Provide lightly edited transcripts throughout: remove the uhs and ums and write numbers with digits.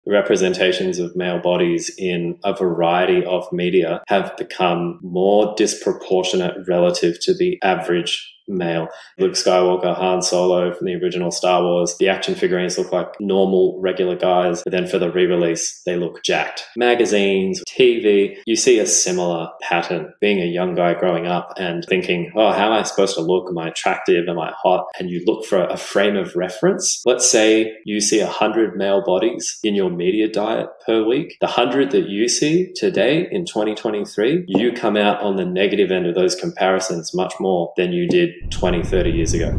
the representations of male bodies in a variety of media have become more disproportionate relative to the average male. Luke Skywalker, Han Solo from the original Star Wars, the action figurines look like normal, regular guys, but then for the re-release, they look jacked. Magazines, TV, you see a similar pattern. Being a young guy growing up and thinking, oh, how am I supposed to look? Am I attractive? Am I hot? And you look for a frame of reference. Let's say you see 100 male bodies in your media diet per week. The 100 that you see today in 2023, you come out on the negative end of those comparisons much more than you did 20, 30 years ago.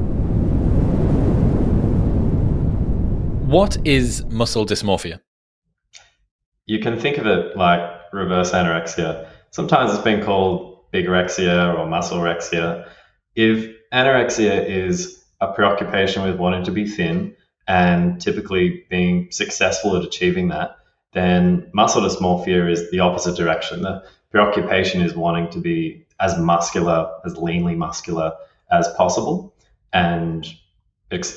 What is muscle dysmorphia? You can think of it like reverse anorexia. Sometimes it's been called bigorexia or musclerexia. If anorexia is a preoccupation with wanting to be thin and typically being successful at achieving that, then muscle dysmorphia is the opposite direction. The preoccupation is wanting to be as muscular, as leanly muscular as possible, and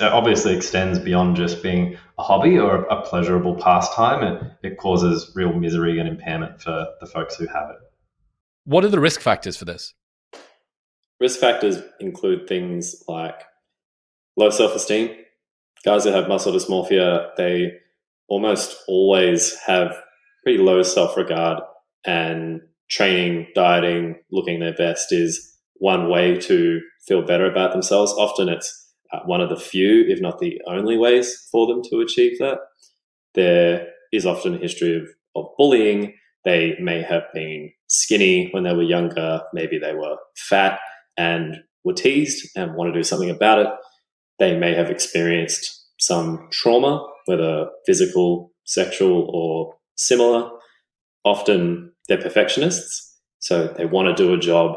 obviously extends beyond just being a hobby or a pleasurable pastime. It causes real misery and impairment for the folks who have it. What are the risk factors for this? Risk factors include things like low self-esteem. Guys that have muscle dysmorphia, they almost always have pretty low self-regard, and training, dieting, looking their best is one way to feel better about themselves. Often it's one of the few, if not the only ways for them to achieve that. There is often a history of bullying. They may have been skinny when they were younger. Maybe they were fat and were teased and want to do something about it. They may have experienced some trauma, whether physical, sexual, or similar. Often they're perfectionists, so they want to do a job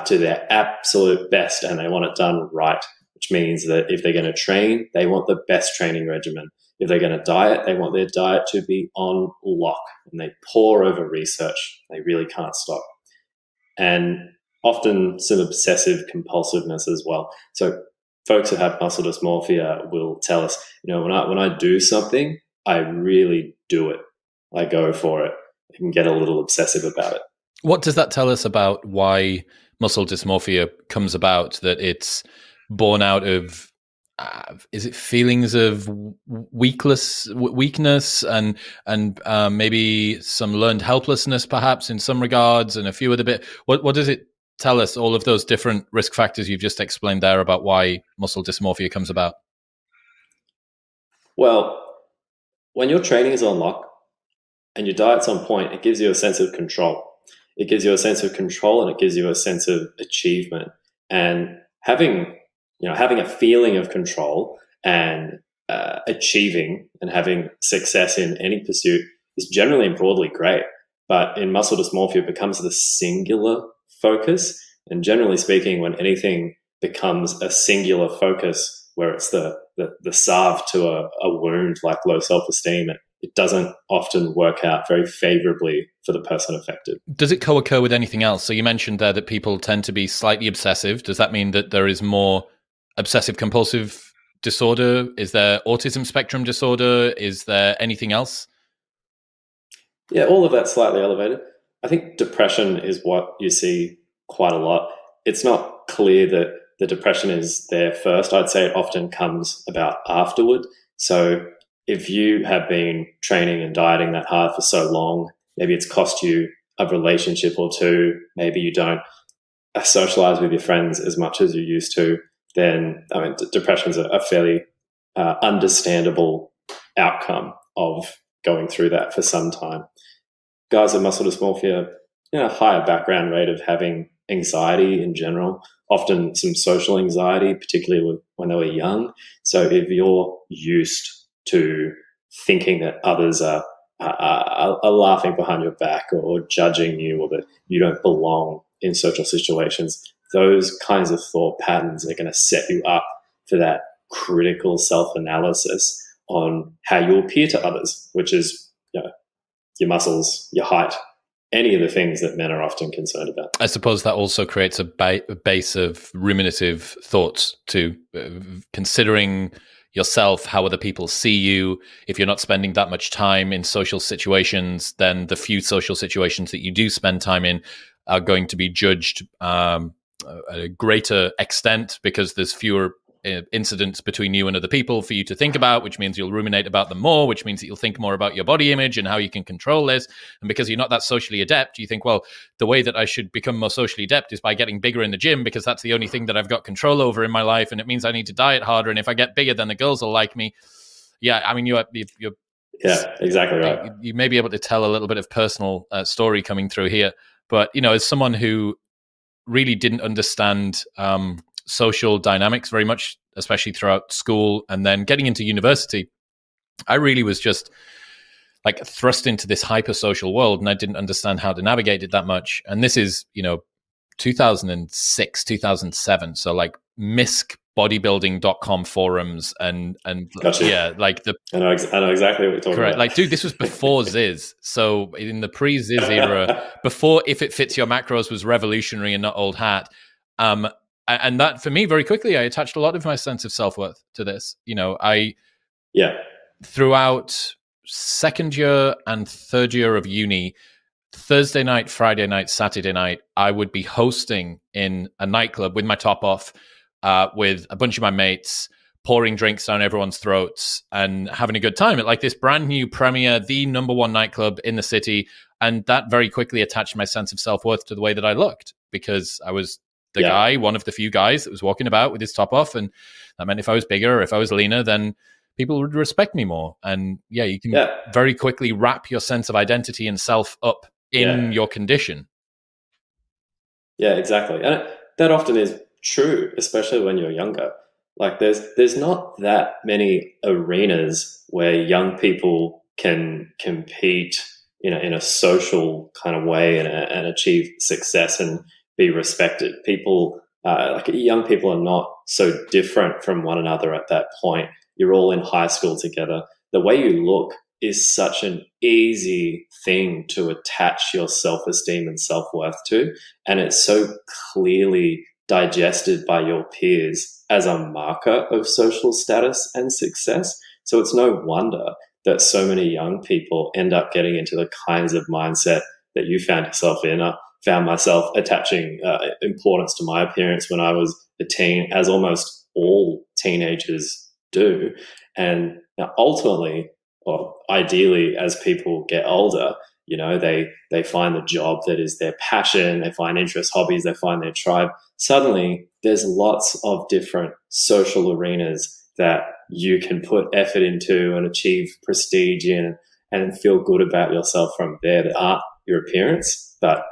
to their absolute best, and they want it done right, which means that if they're going to train, they want the best training regimen. If they're going to diet, they want their diet to be on lock, and they pore over research. They really can't stop. And often some obsessive compulsiveness as well. So folks that have muscle dysmorphia will tell us, when I do something, I really do it. I go for it. I can get a little obsessive about it. What does that tell us about why muscle dysmorphia comes about? That it's born out of, is it feelings of weakness and maybe some learned helplessness perhaps in some regards, and a few other bit. What does it tell us, all of those different risk factors you've just explained there about why muscle dysmorphia comes about? Well, when your training is on lock and your diet's on point, it gives you a sense of control. It gives you a sense of control, and it gives you a sense of achievement. And having a feeling of control and achieving and having success in any pursuit is generally and broadly great. But in muscle dysmorphia, it becomes the singular focus. And generally speaking, when anything becomes a singular focus, where it's the salve to a wound like low self-esteem, it doesn't often work out very favorably for the person affected. Does it co-occur with anything else? So you mentioned there that people tend to be slightly obsessive. Does that mean that there is more obsessive compulsive disorder? Is there autism spectrum disorder? Is there anything else? Yeah, all of that's slightly elevated. I think depression is what you see quite a lot. It's not clear that the depression is there first. I'd say it often comes about afterward. So if you have been training and dieting that hard for so long, maybe it's cost you a relationship or two, maybe you don't socialize with your friends as much as you used to, then depression is a fairly understandable outcome of going through that for some time. Guys with muscle dysmorphia, a higher background rate of having anxiety in general, often some social anxiety, particularly when they were young. So if you're used to thinking that others are laughing behind your back or judging you, or that you don't belong in social situations, those kinds of thought patterns are going to set you up for that critical self-analysis on how you appear to others, which is your muscles, your height, any of the things that men are often concerned about. I suppose that also creates a base of ruminative thoughts too, considering yourself, how other people see you. If you're not spending that much time in social situations, then the few social situations that you do spend time in are going to be judged at a greater extent because there's fewer incidents between you and other people for you to think about, which means you'll ruminate about them more, which means that you'll think more about your body image and how you can control this. And because you're not that socially adept, you think, well, the way that I should become more socially adept is by getting bigger in the gym because that's the only thing that I've got control over in my life. And it means I need to diet harder. And if I get bigger, then the girls will like me. Yeah, I mean, you're yeah, exactly right. You may be able to tell a little bit of personal story coming through here. But, as someone who really didn't understand social dynamics very much, especially throughout school and then getting into university, I really was just like thrust into this hyper-social world and I didn't understand how to navigate it that much. And this is, 2006, 2007. So like miscbodybuilding.com forums and Gotcha. yeah, like I know exactly what you're talking correct. about. Like, dude, this was before Ziz. So in the pre-Ziz era, before If It Fits Your Macros was revolutionary and not old hat. And that, for me, very quickly, I attached a lot of my sense of self-worth to this. Throughout second year and third year of uni, Thursday night, Friday night, Saturday night, I would be hosting in a nightclub with my top off, with a bunch of my mates, pouring drinks down everyone's throats and having a good time at like this brand new premiere, the number one nightclub in the city. And that very quickly attached my sense of self-worth to the way that I looked because I was the guy, one of the few guys that was walking about with his top off. And that meant if I was bigger or if I was leaner, then people would respect me more. And you can very quickly wrap your sense of identity and self up in your condition. Yeah, exactly. And that often is true, especially when you're younger. Like there's not that many arenas where young people can compete, in a social kind of way and achieve success and be respected. People, young people are not so different from one another at that point. You're all in high school together. The way you look is such an easy thing to attach your self-esteem and self-worth to. And it's so clearly digested by your peers as a marker of social status and success. So it's no wonder that so many young people end up getting into the kinds of mindset that you found yourself in. Found myself attaching importance to my appearance when I was a teen, as almost all teenagers do. And ultimately, or ideally, as people get older, they find the job that is their passion, they find interest, hobbies, they find their tribe. Suddenly, there's lots of different social arenas that you can put effort into and achieve prestige in and feel good about yourself from there that aren't your appearance, but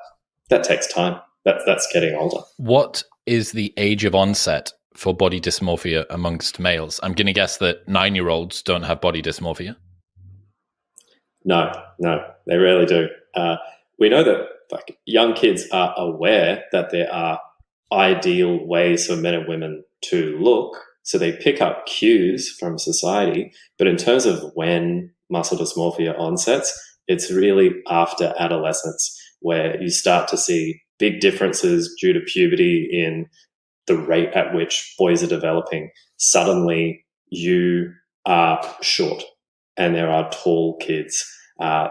that takes time. That's getting older. What is the age of onset for body dysmorphia amongst males? I'm going to guess that 9-year-olds don't have body dysmorphia. No, they rarely do. We know that young kids are aware that there are ideal ways for men and women to look, so they pick up cues from society. But in terms of when muscle dysmorphia onsets, it's really after adolescence, where you start to see big differences due to puberty in the rate at which boys are developing. Suddenly you are short and there are tall kids.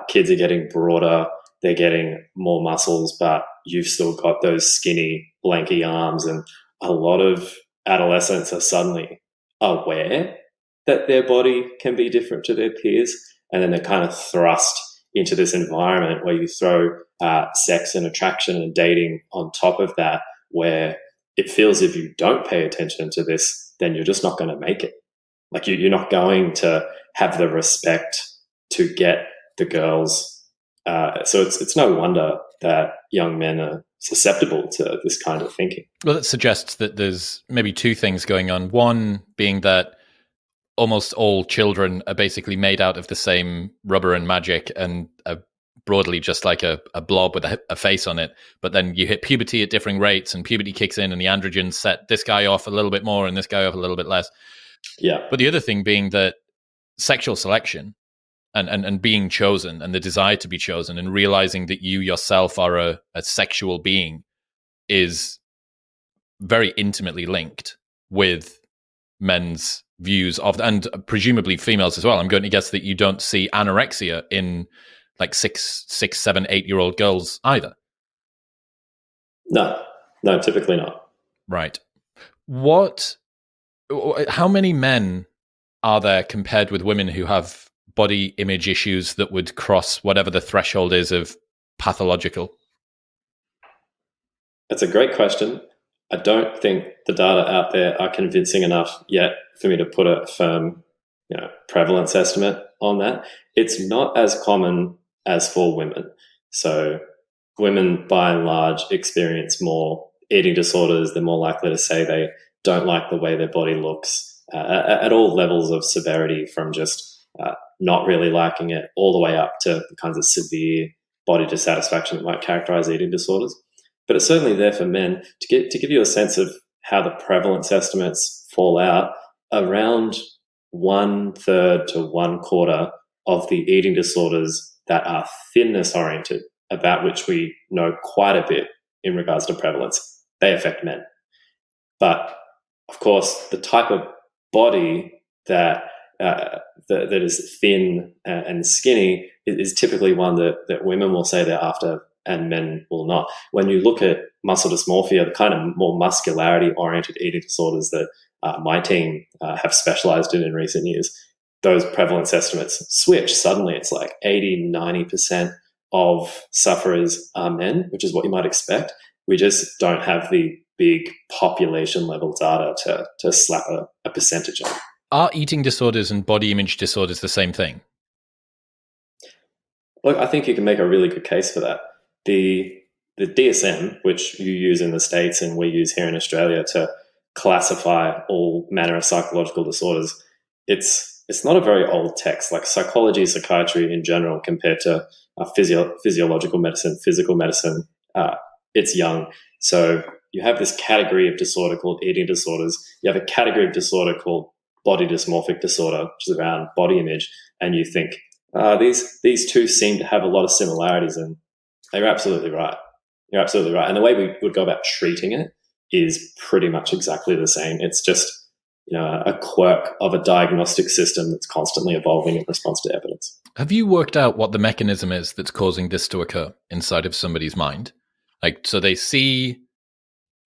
Kids are getting broader, they're getting more muscles, but you've still got those skinny, lanky arms. And a lot of adolescents are suddenly aware that their body can be different to their peers. And then they're kind of thrust into this environment where you throw sex and attraction and dating on top of that, where it feels if you don't pay attention to this, then you're just not going to make it. Like you're not going to have the respect to get the girls. So it's no wonder that young men are susceptible to this kind of thinking. Well, that suggests that there's maybe two things going on. One being that almost all children are basically made out of the same rubber and magic and are broadly just like a blob with a face on it. But then you hit puberty at differing rates and puberty kicks in and the androgens set this guy off a little bit more and this guy off a little bit less. Yeah. But the other thing being that sexual selection and being chosen and the desire to be chosen and realizing that you yourself are a sexual being is very intimately linked with men's views of, and presumably females as well. I'm going to guess that you don't see anorexia in like 6, 7, 8-year-old girls either. No, typically not. Right. How many men are there compared with women who have body image issues that would cross whatever the threshold is of pathological? That's a great question. I don't think the data out there are convincing enough yet for me to put a firm, prevalence estimate on that. It's not as common as for women. So women, by and large, experience more eating disorders. They're more likely to say they don't like the way their body looks at all levels of severity, from just not really liking it all the way up to the kinds of severe body dissatisfaction that might characterize eating disorders. But it's certainly there for men. To give you a sense of how the prevalence estimates fall out, around 1/3 to 1/4 of the eating disorders that are thinness oriented, about which we know quite a bit in regards to prevalence, they affect men. But of course, the type of body that is thin and skinny is typically one that women will say they're after and men will not. When you look at muscle dysmorphia, the kind of more muscularity-oriented eating disorders that my team have specialized in recent years, those prevalence estimates switch. Suddenly it's like 80, 90% of sufferers are men, which is what you might expect. We just don't have the big population-level data to slap a percentage on. Are eating disorders and body image disorders the same thing? Look, I think you can make a really good case for that. The DSM, which you use in the States and we use here in Australia to classify all manner of psychological disorders, it's not a very old text. Like psychology, psychiatry in general, compared to physiological medicine, physical medicine, it's young. So you have this category of disorder called eating disorders. You have a category of disorder called body dysmorphic disorder, which is around body image, and you think these two seem to have a lot of similarities, and you're absolutely right. You're absolutely right. And the way we would go about treating it is pretty much exactly the same. It's just a quirk of a diagnostic system that's constantly evolving in response to evidence. Have you worked out what the mechanism is that's causing this to occur inside of somebody's mind? Like, so they see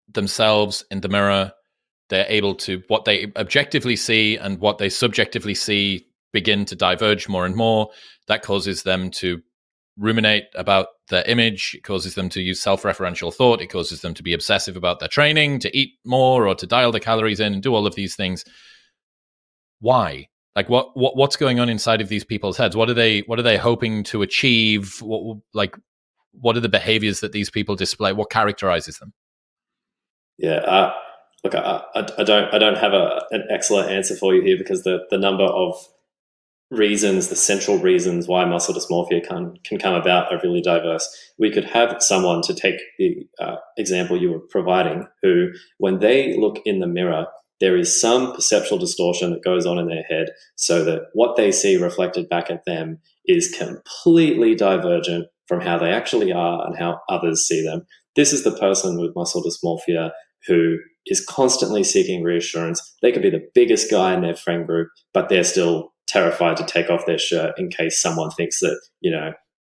themselves in the mirror, they're able to, what they objectively see and what they subjectively see begin to diverge more and more. That causes them to ruminate about their image. It causes them to use self-referential thought. It causes them to be obsessive about their training, to eat more or to dial the calories in and do all of these things. Why? Like what's going on inside of these people's heads? What are they hoping to achieve? What are the behaviors that these people display? What characterizes them? Yeah, look, I don't have an excellent answer for you here, because the number of reasons, the central reasons why muscle dysmorphia can come about are really diverse. We could have someone, to take the example you were providing, who, when they look in the mirror, there is some perceptual distortion that goes on in their head, so that what they see reflected back at them is completely divergent from how they actually are and how others see them. This is the person with muscle dysmorphia who is constantly seeking reassurance. They could be the biggest guy in their friend group, but they're still terrified to take off their shirt in case someone thinks that,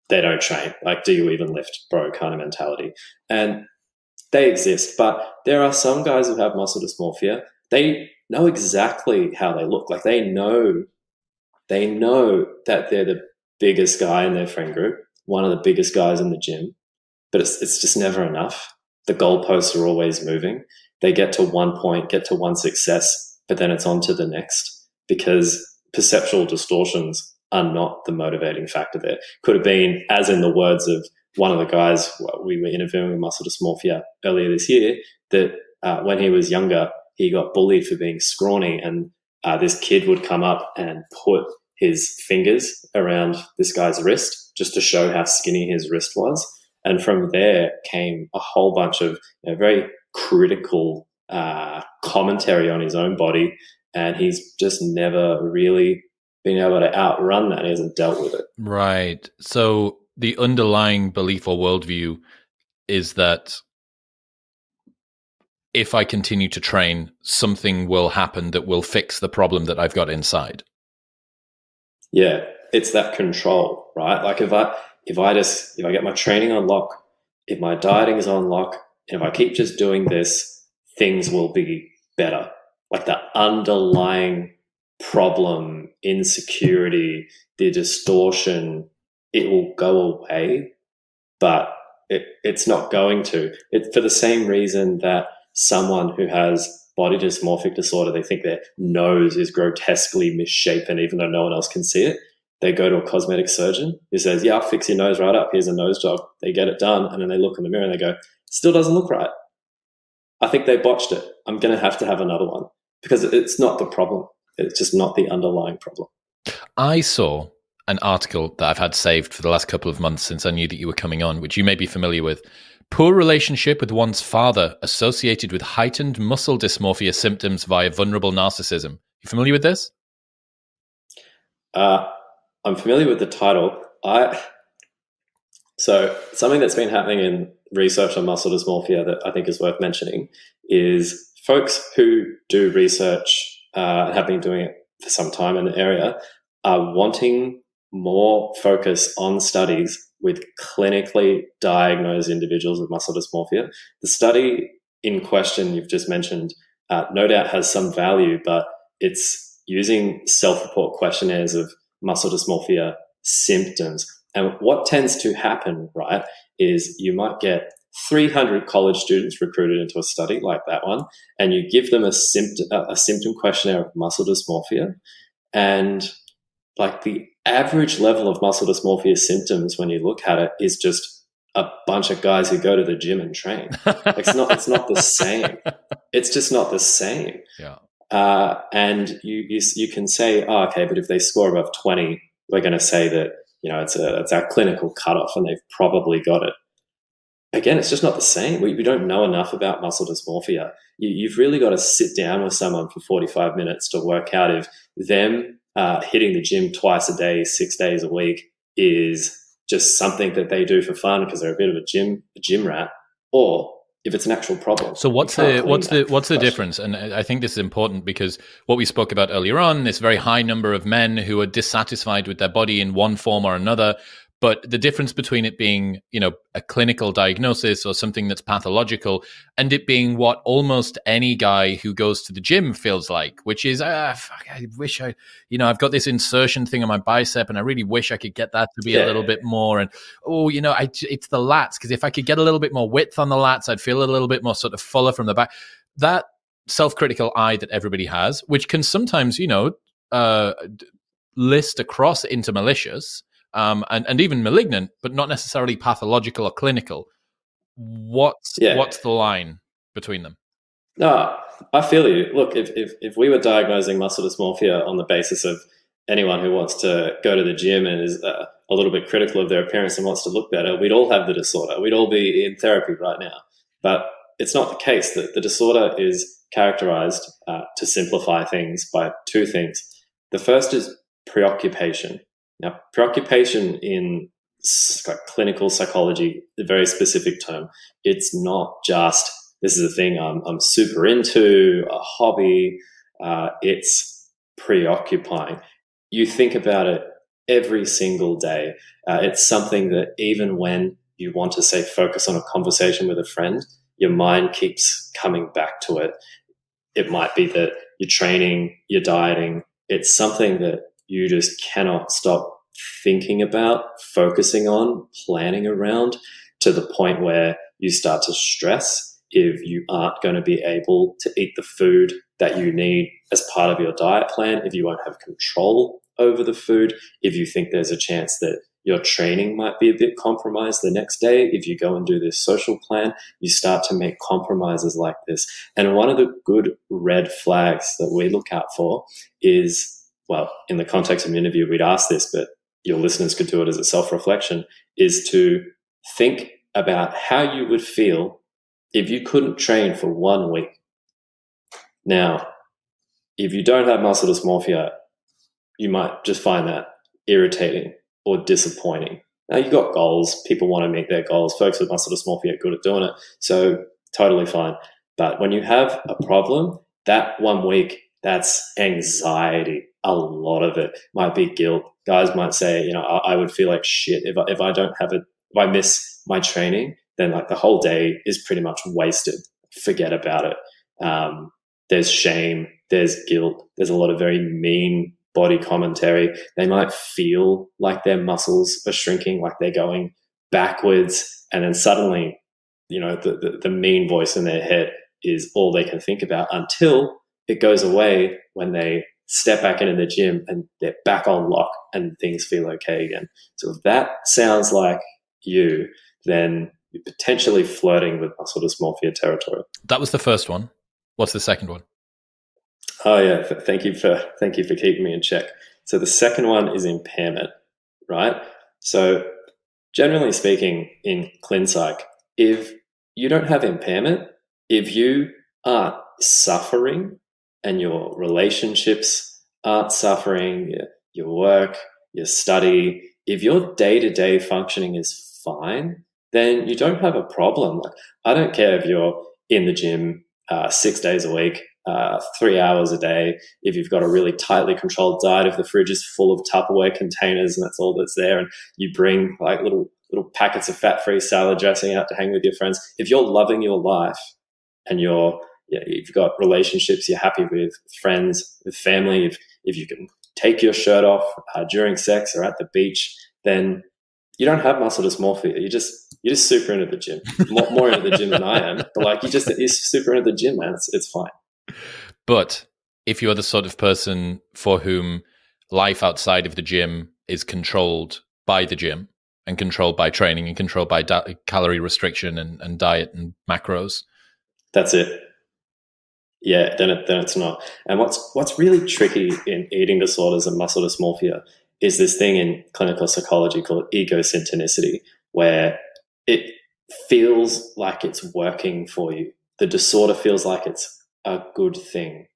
they don't train. Like, do you even lift, bro, kind of mentality. And they exist. But there are some guys who have muscle dysmorphia. They know exactly how they look. Like, they know that they're the biggest guy in their friend group, one of the biggest guys in the gym, but it's just never enough. The goalposts are always moving. They get to one point, get to one success, but then it's on to the next, because perceptual distortions are not the motivating factor there. Could have been, as in the words of one of the guys we were interviewing with muscle dysmorphia earlier this year, that when he was younger, he got bullied for being scrawny, and this kid would come up and put his fingers around this guy's wrist just to show how skinny his wrist was. And from there came a whole bunch of very critical commentary on his own body, and he's just never really been able to outrun that. He hasn't dealt with it. Right. So the underlying belief or worldview is that if I continue to train, something will happen that will fix the problem that I've got inside. Yeah, it's that control, right? Like if I get my training on lock, if my dieting is on lock, and if I keep just doing this, things will be better. Like the underlying problem, insecurity, the distortion, it will go away, but it's not going to. It's for the same reason that someone who has body dysmorphic disorder, they think their nose is grotesquely misshapen even though no one else can see it. They go to a cosmetic surgeon who says, yeah, I'll fix your nose right up. Here's a nose job. They get it done, and then they look in the mirror and they go, still doesn't look right. I think they botched it. I'm going to have another one, because it's not the problem. It's just not the underlying problem. I saw an article that I've had saved for the last couple of months since I knew that you were coming on, which you may be familiar with. Poor relationship with one's father associated with heightened muscle dysmorphia symptoms via vulnerable narcissism. You familiar with this? I'm familiar with the title. So something that's been happening in research on muscle dysmorphia that I think is worth mentioning is folks who do research and have been doing it for some time in the area are wanting more focus on studies with clinically diagnosed individuals with muscle dysmorphia. The study in question you've just mentioned no doubt has some value, but it's using self-report questionnaires of muscle dysmorphia symptoms. And what tends to happen, right, is you might get 300 college students recruited into a study like that one, and you give them a symptom questionnaire of muscle dysmorphia, and like the average level of muscle dysmorphia symptoms when you look at it is just a bunch of guys who go to the gym and train. Like it's not the same. It's just not the same. Yeah. And you can say, oh, okay, but if they score above 20, we're going to say that, you know, it's our clinical cutoff and they've probably got it. Again, it's just not the same. We don't know enough about muscle dysmorphia. You've really got to sit down with someone for 45 minutes to work out if them hitting the gym twice a day, 6 days a week is just something that they do for fun because they're a bit of a gym rat, or if it's an actual problem. So what's the difference? And I think this is important because what we spoke about earlier on, this very high number of men who are dissatisfied with their body in one form or another. But the difference between it being, you know, a clinical diagnosis or something that's pathological, and it being what almost any guy who goes to the gym feels like, which is, I wish I've got this insertion thing on my bicep and I really wish I could get that to be a little bit more. And, it's the lats, because if I could get a little bit more width on the lats, I'd feel a little bit more sort of fuller from the back. That self-critical eye that everybody has, which can sometimes, list across into malicious, and even malignant, but not necessarily pathological or clinical. What's the line between them? No, I feel you. Look, if we were diagnosing muscle dysmorphia on the basis of anyone who wants to go to the gym and is a little bit critical of their appearance and wants to look better, we'd all have the disorder. We'd all be in therapy right now. But it's not the case. The disorder is characterized, to simplify things, by two things. The first is preoccupation. Now, preoccupation in clinical psychology, a very specific term. It's not just, this is a thing I'm super into, a hobby. It's preoccupying. You think about it every single day. It's something that even when you want to, say, focus on a conversation with a friend, your mind keeps coming back to it. It might be that you're training, you're dieting. It's something that you just cannot stop thinking about, focusing on, planning around, to the point where you start to stress if you aren't going to be able to eat the food that you need as part of your diet plan, if you won't have control over the food, if you think there's a chance that your training might be a bit compromised the next day, if you go and do this social plan, you start to make compromises like this. And one of the good red flags that we look out for is, well, in the context of an interview, we'd ask this, but your listeners could do it as a self-reflection, is to think about how you would feel if you couldn't train for 1 week. Now, if you don't have muscle dysmorphia, you might just find that irritating or disappointing. Now, you've got goals. People want to meet their goals. Folks with muscle dysmorphia are good at doing it. So totally fine. But when you have a problem, that 1 week, that's anxiety. A lot of it might be guilt. Guys might say, I would feel like shit if I don't have it. If I miss my training, then like the whole day is pretty much wasted. Forget about it. There's shame. There's guilt. There's a lot of very mean body commentary. They might feel like their muscles are shrinking, like they're going backwards, and then suddenly, the mean voice in their head is all they can think about until it goes away when they step back into the gym and they're back on lock and things feel okay again. So if that sounds like you, then you're potentially flirting with muscle dysmorphia territory. That was the first one. What's the second one? Oh yeah, thank you for keeping me in check. So the second one is impairment, right? So generally speaking, in ClinPsych, if you don't have impairment, if you aren't suffering and your relationships aren't suffering, your work, your study, if your day-to-day functioning is fine, then you don't have a problem. Like, I don't care if you're in the gym 6 days a week, 3 hours a day, if you've got a really tightly controlled diet, if the fridge is full of Tupperware containers and that's all that's there, and you bring like little packets of fat-free salad dressing out to hang with your friends. If you're loving your life and you've got relationships you're happy with, friends, with family, if you can take your shirt off during sex or at the beach, then you don't have muscle dysmorphia. You're just super into the gym, more into the gym than I am. But like you're super into the gym, man. It's fine. But if you're the sort of person for whom life outside of the gym is controlled by the gym and controlled by training and controlled by calorie restriction and diet and macros, that's it. Yeah, then it's not. And what's really tricky in eating disorders and muscle dysmorphia is this thing in clinical psychology called ego syntonicity, where it feels like it's working for you. The disorder feels like it's a good thing.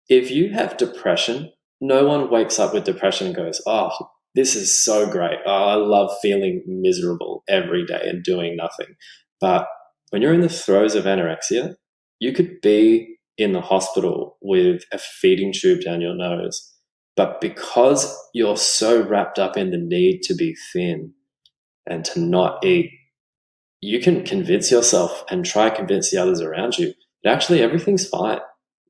If you have depression, no one wakes up with depression and goes, oh, this is so great. Oh, I love feeling miserable every day and doing nothing. But when you're in the throes of anorexia, you could be in the hospital with a feeding tube down your nose. But because you're so wrapped up in the need to be thin and to not eat, you can convince yourself and try to convince the others around you that actually everything's fine.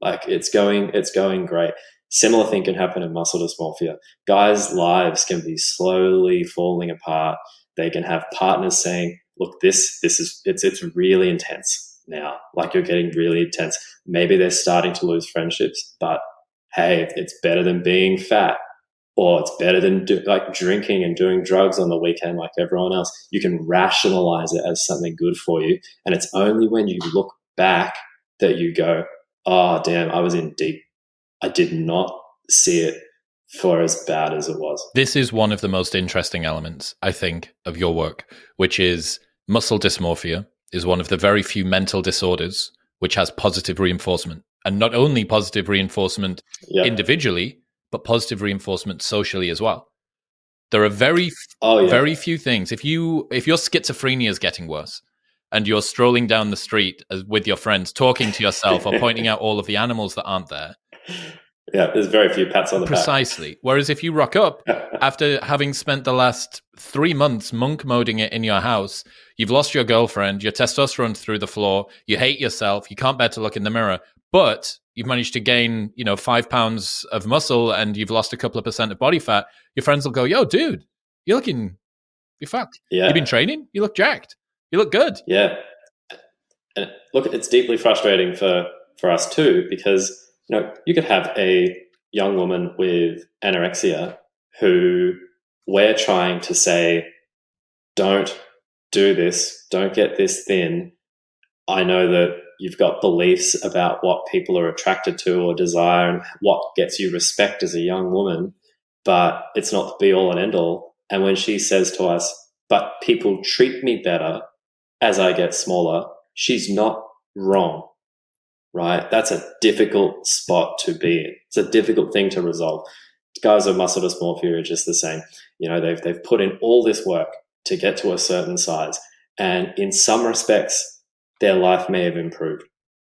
Like it's going great. Similar thing can happen in muscle dysmorphia. Guys' lives can be slowly falling apart. They can have partners saying, look, it's really intense now. Like you're getting really intense. Maybe they're starting to lose friendships, but hey, it's better than being fat, or it's better than drinking and doing drugs on the weekend like everyone else. You can rationalize it as something good for you. And it's only when you look back that you go, oh, damn, I was in deep. I did not see it for as bad as it was. This is one of the most interesting elements, I think, of your work, which is muscle dysmorphia is one of the very few mental disorders which has positive reinforcement. And not only positive reinforcement individually, but positive reinforcement socially as well. There are very few things. If your schizophrenia is getting worse and you're strolling down the street with your friends, talking to yourself or pointing out all of the animals that aren't there. Yeah, there's very few pats on the back. Precisely. Whereas if you rock up after having spent the last 3 months monk moding it in your house, you've lost your girlfriend, your testosterone's through the floor, you hate yourself, you can't bear to look in the mirror, but you've managed to gain, 5 pounds of muscle and you've lost a couple of % of body fat, your friends will go, yo, dude, you're fucked. Yeah. You've been training? You look jacked. You look good. Yeah. And look, it's deeply frustrating for us too, because you could have a young woman with anorexia who we're trying to say, don't do this, don't get this thin. I know that you've got beliefs about what people are attracted to or desire and what gets you respect as a young woman, but it's not the be all and end all. And when she says to us, but people treat me better as I get smaller, she's not wrong. Right? That's a difficult spot to be in. It's a difficult thing to resolve. Guys with muscle dysmorphia are just the same. They've put in all this work to get to a certain size, and in some respects, their life may have improved.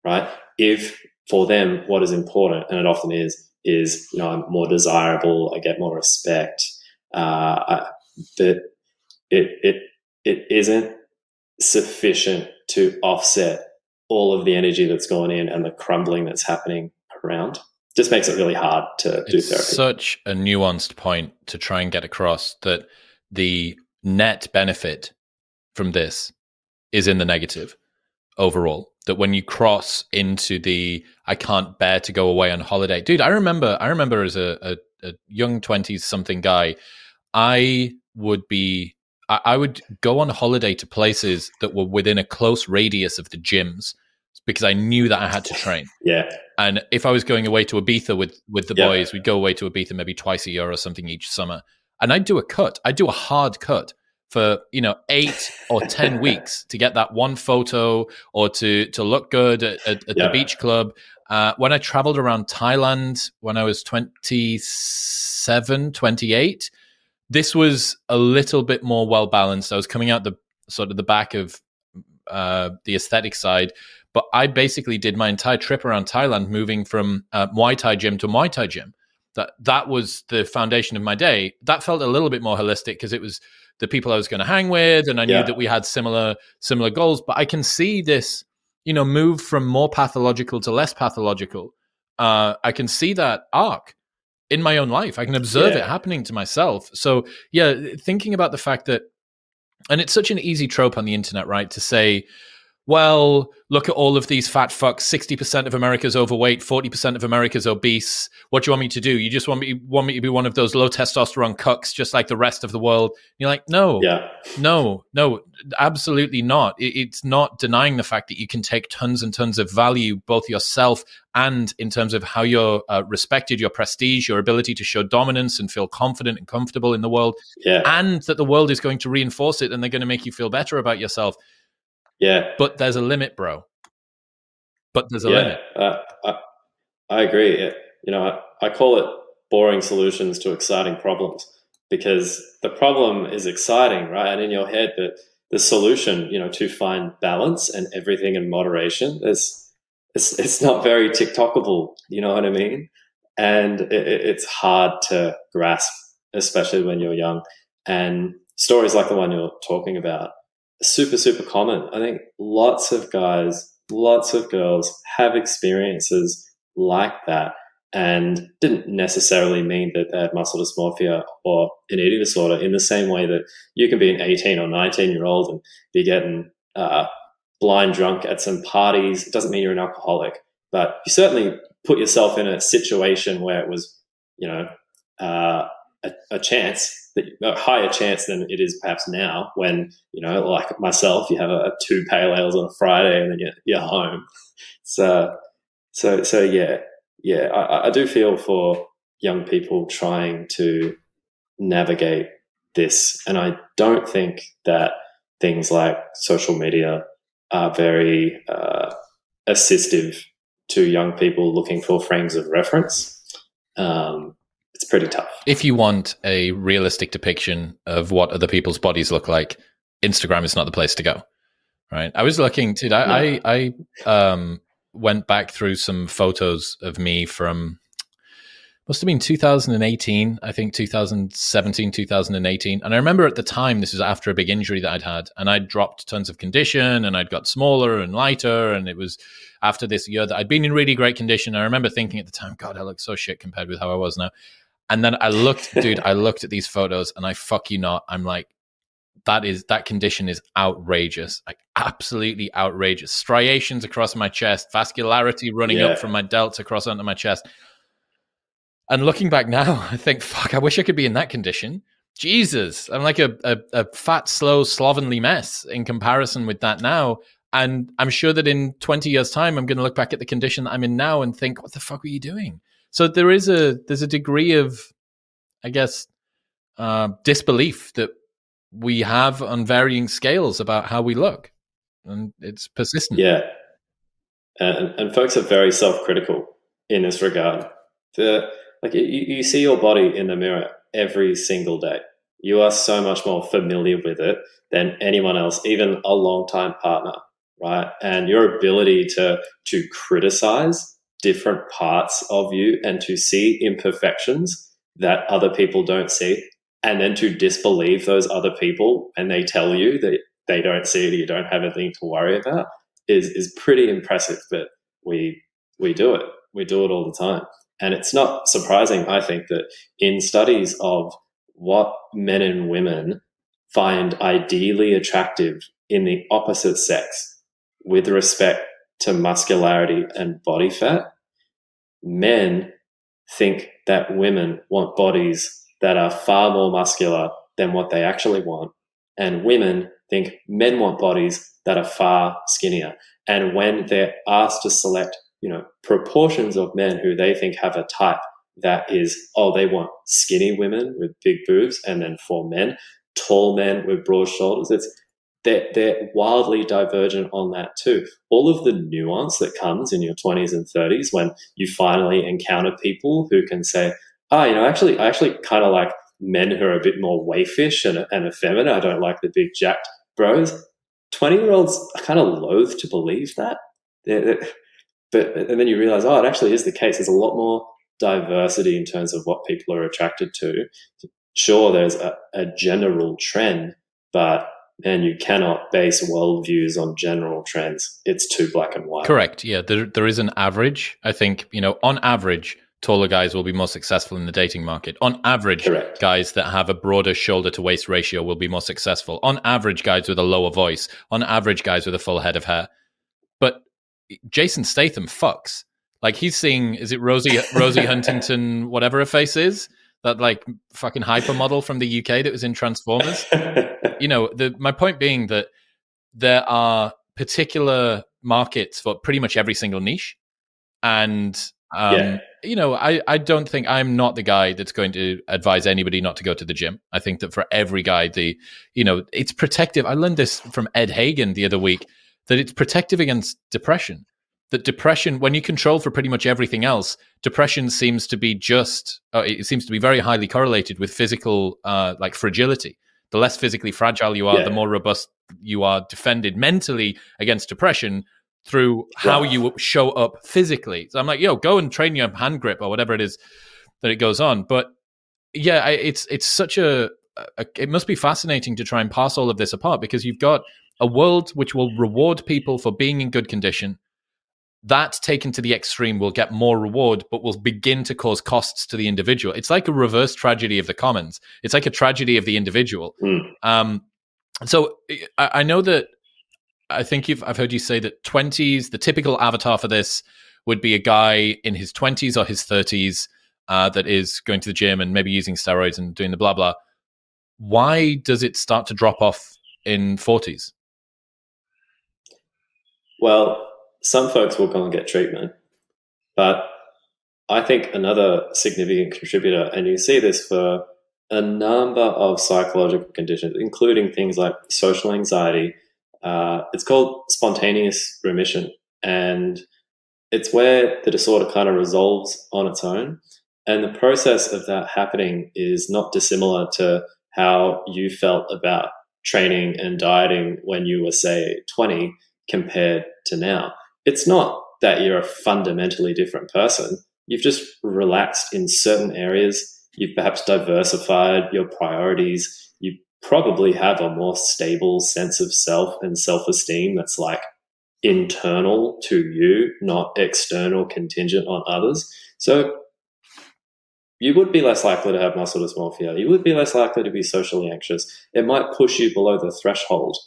right? If for them what is important, and it often is, I'm more desirable, I get more respect, that it isn't sufficient to offset all of the energy that's going in and the crumbling that's happening around. Just makes it really hard to do therapy. Such a nuanced point to try and get across, that the net benefit from this is in the negative overall. That when you cross into the I can't bear to go away on holiday, dude, I remember as a young 20s something guy, I would go on holiday to places that were within a close radius of the gyms, because I knew that I had to train. Yeah. And if I was going away to Ibiza with the boys, we'd go away to Ibiza maybe twice a year or something each summer. And I'd do a hard cut for 8 or 10 weeks to get that one photo or to look good at the beach club. When I traveled around Thailand when I was 27, 28, this was a little bit more well balanced. I was coming out the back of the aesthetic side, but I basically did my entire trip around Thailand, moving from Muay Thai gym to Muay Thai gym. That was the foundation of my day. That felt a little bit more holistic because it was the people I was going to hang with, and I knew that we had similar goals. But I can see this, move from more pathological to less pathological. I can see that arc in my own life. I can observe it happening to myself. So thinking about the fact that, and it's such an easy trope on the internet, right, to say, well, look at all of these fat fucks. 60% of America's overweight, 40% of America's obese. What do you want me to do? You just want me to be one of those low testosterone cucks, just like the rest of the world? And you're like, no, absolutely not. It's not denying the fact that you can take tons and tons of value, both yourself and in terms of how you're respected, your prestige, your ability to show dominance and feel confident and comfortable in the world, and that the world is going to reinforce it and they're going to make you feel better about yourself. Yeah. But there's a limit, bro. But there's a limit. I agree. I call it boring solutions to exciting problems, because the problem is exciting, right? And in your head, the solution, to find balance and everything in moderation, it's not very TikTokable, you know what I mean? And it's hard to grasp, especially when you're young. And stories like the one you're talking about, super, super common. I think lots of guys, lots of girls have experiences like that, and didn't necessarily mean that they had muscle dysmorphia or an eating disorder, in the same way that you can be an 18 or 19-year-old and be getting blind drunk at some parties. It doesn't mean you're an alcoholic, but you certainly put yourself in a situation where it was, a chance, a higher chance than it is perhaps now, when, like myself, you have a 2 pale ales on a Friday and then you're home. So I do feel for young people trying to navigate this. And I don't think that things like social media are very assistive to young people looking for frames of reference. It's pretty tough. If you want a realistic depiction of what other people's bodies look like, Instagram is not the place to go, right? I was looking, dude, I went back through some photos of me from, must have been 2018, I think 2017, 2018. And I remember at the time, this was after a big injury that I'd had, and I'd dropped tons of condition and I'd got smaller and lighter. And it was after this year that I'd been in really great condition. I remember thinking at the time, God, I look so shit compared with how I was now. And then I looked at these photos and I'm like, that condition is outrageous, like absolutely outrageous. Striations across my chest, vascularity running up from my delts across onto my chest. And looking back now, I think, fuck, I wish I could be in that condition. Jesus, I'm like a fat, slow, slovenly mess in comparison with that now. And I'm sure that in 20 years' time, I'm going to look back at the condition that I'm in now and think, what the fuck were you doing? So there's a degree of, I guess, disbelief that we have on varying scales about how we look, and it's persistent. Yeah, and folks are very self-critical in this regard. You see your body in the mirror every single day. You are so much more familiar with it than anyone else, even a long-time partner. right? And your ability to criticize different parts of you and to see imperfections that other people don't see, and then to disbelieve those other people and they tell you that they don't see it, you don't have anything to worry about, is pretty impressive. But we do it. We do it all the time. And it's not surprising, I think, that in studies of what men and women find ideally attractive in the opposite sex with respect to muscularity and body fat, men think that women want bodies that are far more muscular than what they actually want, and women think men want bodies that are far skinnier. And when they're asked to select, proportions of men who they think have a type that is, they want skinny women with big boobs, and then for men, tall men with broad shoulders, they're wildly divergent on that too. All of the nuance that comes in your 20s and 30s when you finally encounter people who can say, I actually kind of like men who are a bit more waifish and effeminate. I don't like the big jacked bros. 20-year-olds are kind of loath to believe that. And then you realize, it actually is the case. There's a lot more diversity in terms of what people are attracted to. Sure, there's a general trend, but man, you cannot base worldviews on general trends. It's too black and white. Correct. Yeah, there is an average. I think, on average, taller guys will be more successful in the dating market. On average, correct, guys that have a broader shoulder to waist ratio will be more successful. On average, guys with a lower voice. On average, guys with a full head of hair. But Jason Statham fucks. Like, he's seeing, is it Rosie Huntington, whatever her face is? That like fucking hypermodel from the UK that was in Transformers. My point being that there are particular markets for pretty much every single niche. And, I don't think, I'm not the guy that's going to advise anybody not to go to the gym. I think that for every guy, it's protective. I learned this from Ed Hagen the other week, that it's protective against depression. That depression, when you control for pretty much everything else, depression seems to be it seems to be very highly correlated with physical like fragility. The less physically fragile you are, the more robust you are defended mentally against depression through how you show up physically. So I'm like, go and train your hand grip or whatever it is that it goes on. But yeah, it's such it must be fascinating to try and parse all of this apart, because you've got a world which will reward people for being in good condition. That taken to the extreme will get more reward, but will begin to cause costs to the individual. It's like a reverse tragedy of the commons. It's like a tragedy of the individual. So I know that, I think I've heard you say that 20s, the typical avatar for this would be a guy in his 20s or his 30s that is going to the gym and maybe using steroids and doing the blah, blah. Why does it start to drop off in 40s? Well, some folks will go and get treatment, but I think another significant contributor, and you see this for a number of psychological conditions, including things like social anxiety, it's called spontaneous remission, and it's where the disorder kind of resolves on its own. And the process of that happening is not dissimilar to how you felt about training and dieting when you were, say, 20 compared to now. It's not that you're a fundamentally different person. You've just relaxed in certain areas. You've perhaps diversified your priorities. You probably have a more stable sense of self and self-esteem that's like internal to you, not external, contingent on others. So you would be less likely to have muscle dysmorphia. You would be less likely to be socially anxious. It might push you below the threshold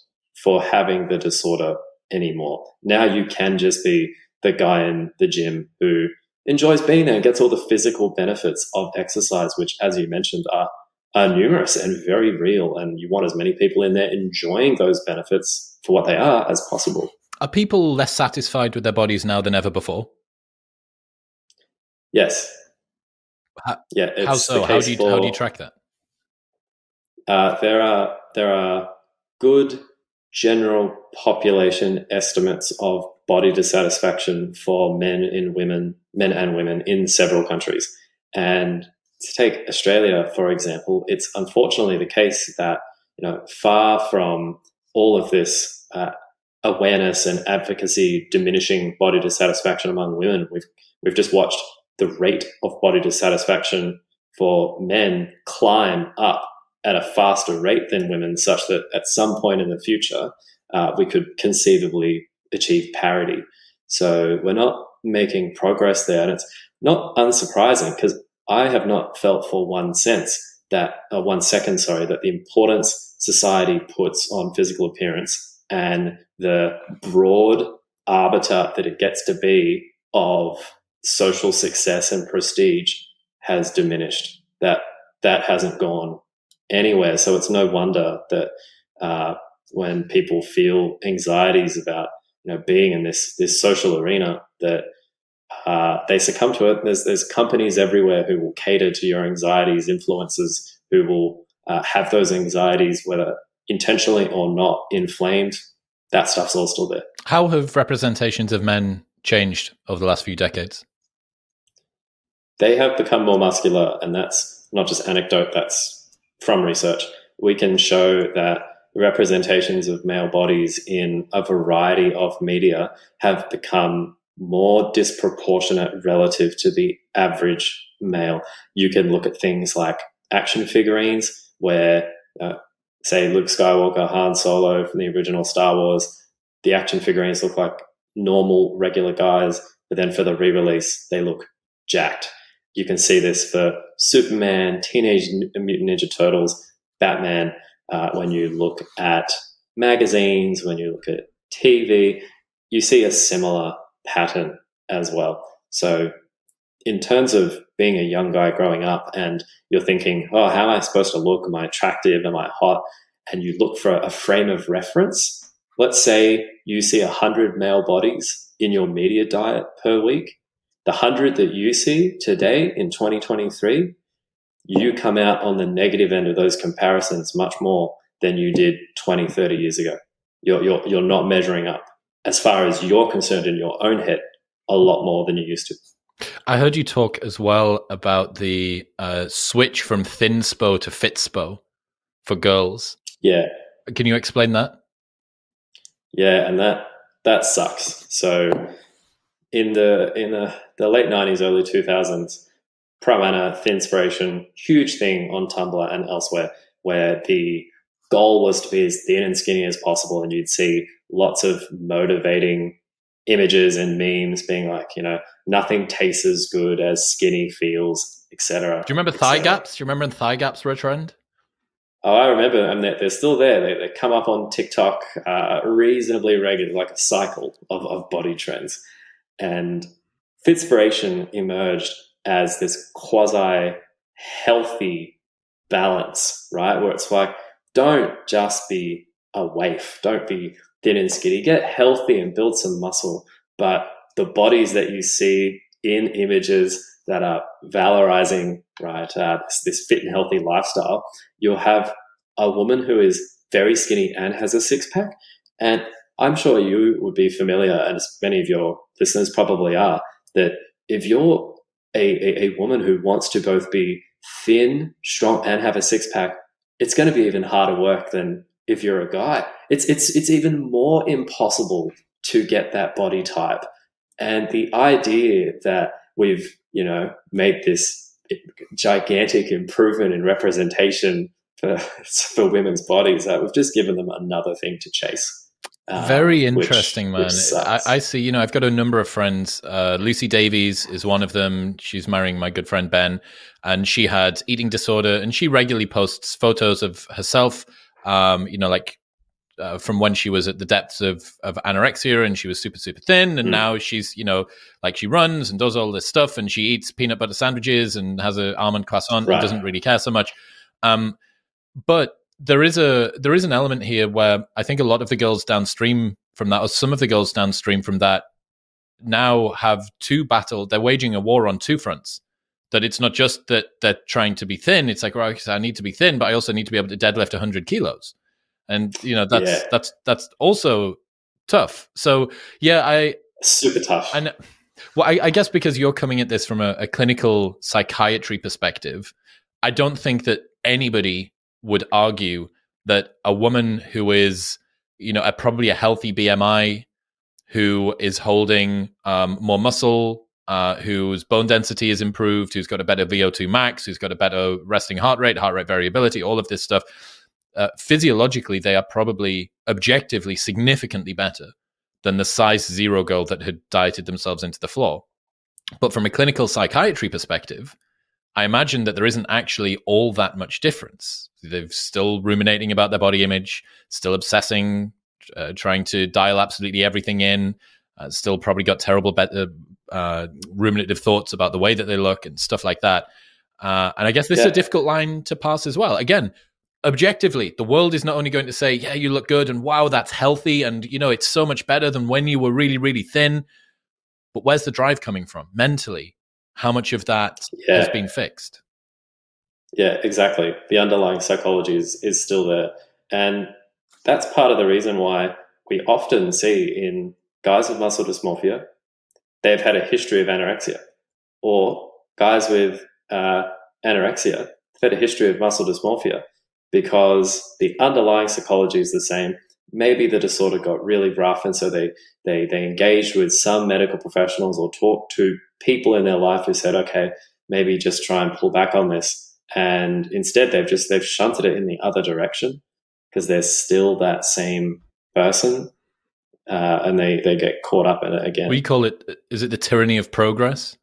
for having the disorder anymore. Now you can just be the guy in the gym who enjoys being there and gets all the physical benefits of exercise, which, as you mentioned, are numerous and very real. And you want as many people in there enjoying those benefits for what they are as possible. Are people less satisfied with their bodies now than ever before? Yes. How so? How do you track that? There are good general population estimates of body dissatisfaction for men and women in several countries. And to take Australia, for example, it's unfortunately the case that, far from all of this awareness and advocacy diminishing body dissatisfaction among women. We've just watched the rate of body dissatisfaction for men climb up at a faster rate than women, such that at some point in the future, we could conceivably achieve parity. So we're not making progress there. And it's not unsurprising, because I have not felt for 1 second, that the importance society puts on physical appearance and the broad arbiter that it gets to be of social success and prestige has diminished. That hasn't gone anywhere. So it's no wonder that when people feel anxieties about being in this social arena, that they succumb to it. There's companies everywhere who will cater to your anxieties, influencers who will have those anxieties, whether intentionally or not, inflamed. That stuff's all still there. How have representations of men changed over the last few decades? They have become more muscular, and that's not just anecdote, that's from research. We can show that representations of male bodies in a variety of media have become more disproportionate relative to the average male. You can look at things like action figurines where, say, Luke Skywalker, Han Solo from the original Star Wars, the action figurines look like normal, regular guys, but then for the re-release, they look jacked. You can see this for Superman, Teenage Mutant Ninja Turtles, Batman. When you look at magazines, when you look at TV, you see a similar pattern as well. So in terms of being a young guy growing up and you're thinking, oh, how am I supposed to look? Am I attractive? Am I hot? And you look for a frame of reference. Let's say you see 100 male bodies in your media diet per week. The 100 that you see today in 2023, you come out on the negative end of those comparisons much more than you did 20, 30 years ago. You're not measuring up, as far as you're concerned in your own head, a lot more than you used to. I heard you talk as well about the switch from thin spo to fit spo for girls. Yeah. Can you explain that? Yeah, and that sucks. So in the late 90s, early 2000s, pro-ana, thinspiration, huge thing on Tumblr and elsewhere, where the goal was to be as thin and skinny as possible, and you'd see lots of motivating images and memes being like, nothing tastes as good as skinny feels, etc. Do you remember thigh gaps? Do you remember when thigh gaps were a trend? Oh, I remember, and they're still there. They come up on TikTok reasonably regularly, like a cycle of body trends. And Fitspiration emerged as this quasi-healthy balance, right? Where it's like, don't just be a waif. Don't be thin and skinny. Get healthy and build some muscle. But the bodies that you see in images that are valorizing, right, this fit and healthy lifestyle, you'll have a woman who is very skinny and has a six-pack. And I'm sure you would be familiar, and as many of your listeners probably are, that if you're a woman who wants to both be thin, strong, and have a six-pack, it's going to be even harder work than if you're a guy. It's even more impossible to get that body type. And the idea that we've, made this gigantic improvement in representation for women's bodies, we've just given them another thing to chase. Very interesting, man. Which I see, I've got a number of friends. Lucy Davies is one of them. She's marrying my good friend Ben, and she had eating disorder, and she regularly posts photos of herself, from when she was at the depths of anorexia and she was super, super thin. And now she's, she runs and does all this stuff, and she eats peanut butter sandwiches and has an almond croissant and doesn't really care so much. But there is an element here where I think a lot of the girls downstream from that, or some of the girls downstream from that, now have they're waging a war on two fronts. That it's not just that they're trying to be thin. It's like, right, I need to be thin, but I also need to be able to deadlift 100 kilos. And, that's also tough. So, super tough. And well, I guess because you're coming at this from a clinical psychiatry perspective, I don't think that anybody would argue that a woman who is, probably a healthy BMI, who is holding more muscle, whose bone density is improved, who's got a better VO2 max, who's got a better resting heart rate variability, all of this stuff. Physiologically, they are probably objectively significantly better than the size 0 girl that had dieted themselves into the floor. But from a clinical psychiatry perspective, I imagine that there isn't actually all that much difference. They're still ruminating about their body image, still obsessing, trying to dial absolutely everything in, still probably got terrible ruminative thoughts about the way that they look and stuff like that. And I guess this is a difficult line to pass as well. Again, objectively, the world is not only going to say, yeah, you look good and wow, that's healthy. And, it's so much better than when you were really, really thin. But where's the drive coming from mentally? How much of that has been fixed? Yeah, exactly. The underlying psychology is still there. And that's part of the reason why we often see in guys with muscle dysmorphia, they've had a history of anorexia. Or guys with anorexia, they've had a history of muscle dysmorphia, because the underlying psychology is the same. Maybe the disorder got really rough, and so they engaged with some medical professionals or talked to people in their life who said, okay, maybe just try and pull back on this. And instead they've shunted it in the other direction, because they're still that same person, and they get caught up in it again. We call it, is it the tyranny of progress?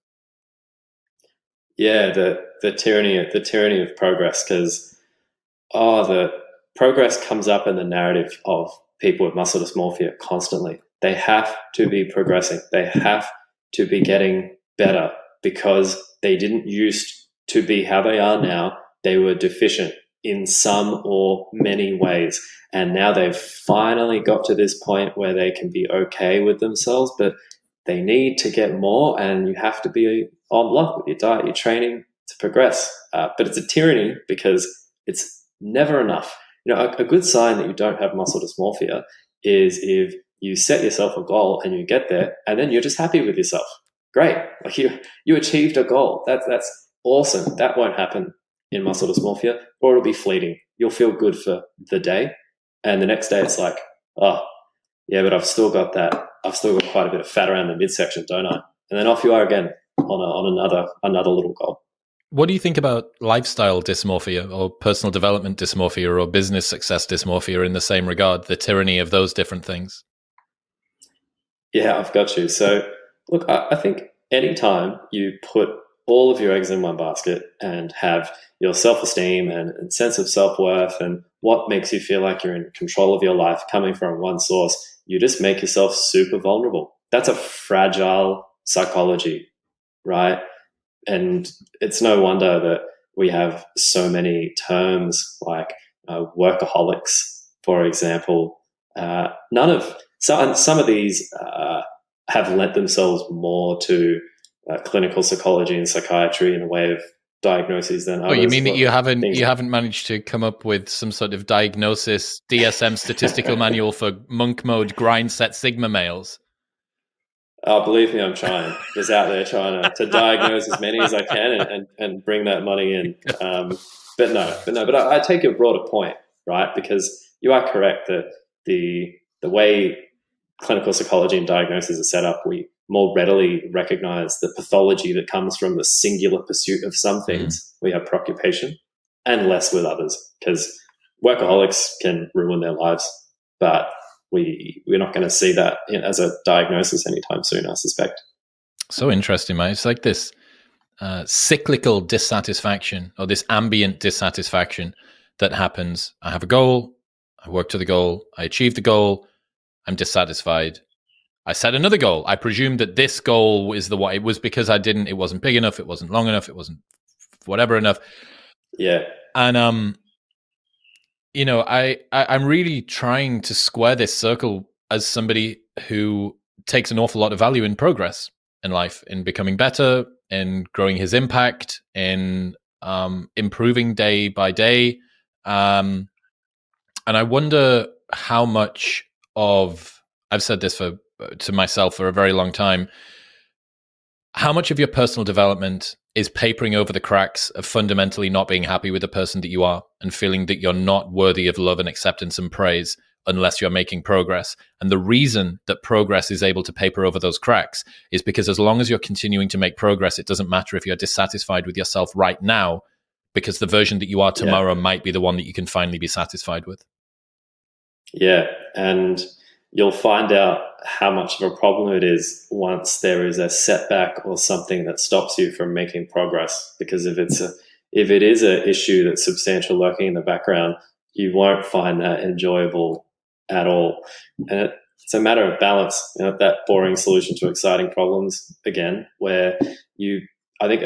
Yeah, the tyranny of progress, because the progress comes up in the narrative of people with muscle dysmorphia constantly. They have to be progressing. They have to be getting better, because they didn't used to be how they are now. They were deficient in some or many ways. And now they've finally got to this point where they can be okay with themselves, but they need to get more, and you have to be on block with your diet, your training to progress. But it's a tyranny, because it's never enough. A good sign that you don't have muscle dysmorphia is if you set yourself a goal and you get there, and then you're just happy with yourself. Great. Like you achieved a goal. That's awesome. That won't happen in muscle dysmorphia, or it'll be fleeting. You'll feel good for the day, and the next day it's like, oh, yeah, but I've still got quite a bit of fat around the midsection, don't I? And then off you are again on another little goal. What do you think about lifestyle dysmorphia, or personal development dysmorphia, or business success dysmorphia in the same regard, the tyranny of those different things? Yeah, I've got you. So look, I think anytime you put all of your eggs in one basket and have your self-esteem and sense of self-worth and what makes you feel like you're in control of your life coming from one source, you just make yourself super vulnerable. That's a fragile psychology, right? And it's no wonder that we have so many terms like workaholics, for example. Some of these have lent themselves more to clinical psychology and psychiatry in the way of diagnoses than others. Oh, you mean that you haven't managed to come up with some sort of diagnosis DSM statistical manual for monk mode grind set sigma males? Oh, believe me, I'm trying. Just out there trying to diagnose as many as I can and bring that money in. But I take your broader point, right? Because you are correct that the way clinical psychology and diagnosis are set up, we more readily recognize the pathology that comes from the singular pursuit of some things. We have preoccupation, and less with others, because workaholics can ruin their lives, but we're not going to see that as a diagnosis anytime soon, I suspect. So interesting, mate. It's like this cyclical dissatisfaction, or this ambient dissatisfaction that happens. I have a goal, I work to the goal, I achieve the goal, I'm dissatisfied. I set another goal. I presumed that this goal is what it was, because it wasn't big enough, it wasn't long enough, it wasn't whatever enough. Yeah. And I'm really trying to square this circle as somebody who takes an awful lot of value in progress in life, in becoming better, in growing his impact, in improving day by day. And I wonder how much of, I've said this to myself for a very long time, how much of your personal development is papering over the cracks of fundamentally not being happy with the person that you are and feeling that you're not worthy of love and acceptance and praise unless you're making progress. And the reason that progress is able to paper over those cracks is because as long as you're continuing to make progress, it doesn't matter if you're dissatisfied with yourself right now, because the version that you are tomorrow might be the one that you can finally be satisfied with. Yeah, and you'll find out how much of a problem it is once there is a setback or something that stops you from making progress. Because if it is an issue that's substantial lurking in the background, you won't find that enjoyable at all. And it's a matter of balance, that boring solution to exciting problems again, where I think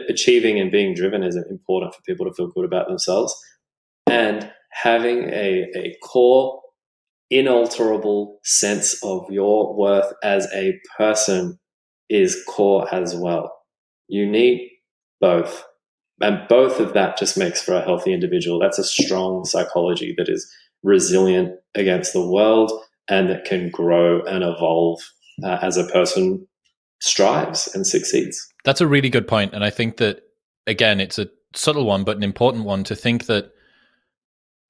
achieving and being driven is important for people to feel good about themselves. And having a core, inalterable sense of your worth as a person is core as well. You need both. And both of that just makes for a healthy individual. That's a strong psychology that is resilient against the world and that can grow and evolve as a person strives and succeeds. That's a really good point. And I think that, again, it's a subtle one, but an important one to think that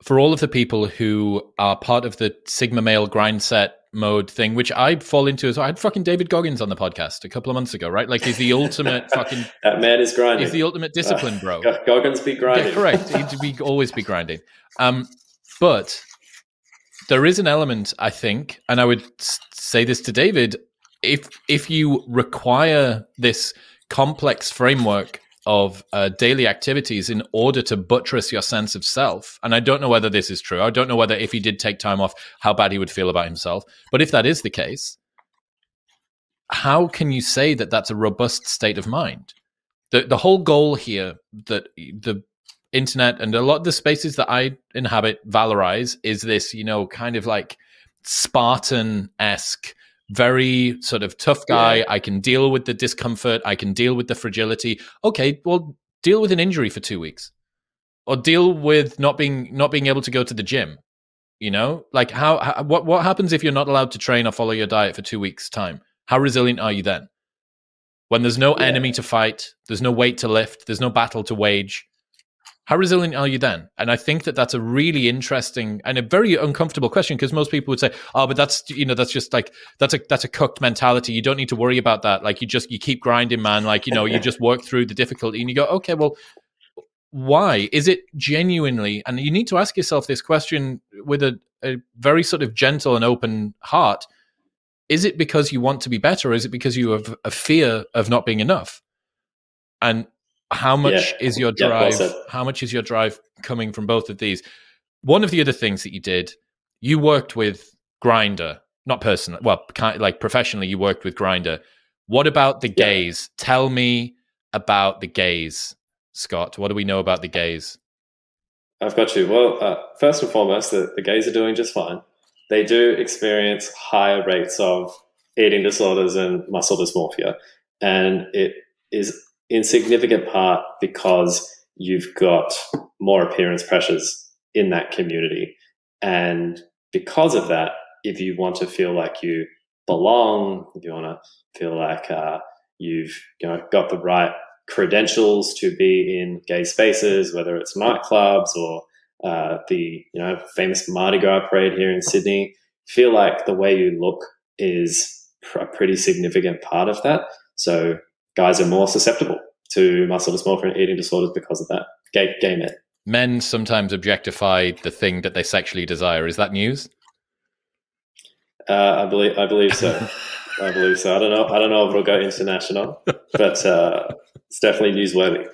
for all of the people who are part of the Sigma male grind set mode thing, which I fall into as well. I had fucking David Goggins on the podcast a couple of months ago, right? Like, he's the ultimate fucking... That man is grinding. He's the ultimate discipline, bro. Goggins be grinding. Yeah, correct. He'd always be grinding. But there is an element, I think, and I would say this to David, if you require this complex framework of daily activities in order to buttress your sense of self. And I don't know whether this is true. I don't know whether if he did take time off, how bad he would feel about himself. But if that is the case, how can you say that that's a robust state of mind? The whole goal here that the internet and a lot of the spaces that I inhabit valorize is this, kind of like Spartan-esque, very sort of tough guy. Yeah. I can deal with the discomfort. I can deal with the fragility. Okay, well, deal with an injury for 2 weeks, or deal with not being able to go to the gym. Like what happens if you're not allowed to train or follow your diet for 2 weeks' time? How resilient are you then? When there's no enemy to fight, there's no weight to lift, there's no battle to wage. How resilient are you then? And I think that that's a really interesting and a very uncomfortable question, because most people would say, "Oh, but that's just like that's a cooked mentality. You don't need to worry about that. Like you keep grinding, man. Like you just work through the difficulty." And you go, "Okay, well, why is it genuinely?" And you need to ask yourself this question with a very sort of gentle and open heart. Is it because you want to be better, or is it because you have a fear of not being enough? And how much is your drive? How much is your drive coming from both of these? One of the other things that you did, you worked with Grindr, not personally, well, kind of like professionally, you worked with Grindr. What about the gays? Tell me about the gays, Scott. What do we know about the gays? I've got you. Well, first and foremost, the gays are doing just fine. They do experience higher rates of eating disorders and muscle dysmorphia, and it is in significant part because you've got more appearance pressures in that community. And because of that, if you want to feel like you belong, if you want to feel like you've got the right credentials to be in gay spaces, whether it's nightclubs or the famous Mardi Gras parade here in Sydney, feel like the way you look is a pretty significant part of that. So guys are more susceptible to muscle dysmorphia and eating disorders because of that. Gay men. Men sometimes objectify the thing that they sexually desire. Is that news? I believe so. I believe so. I don't know if it'll go international, but it's definitely newsworthy.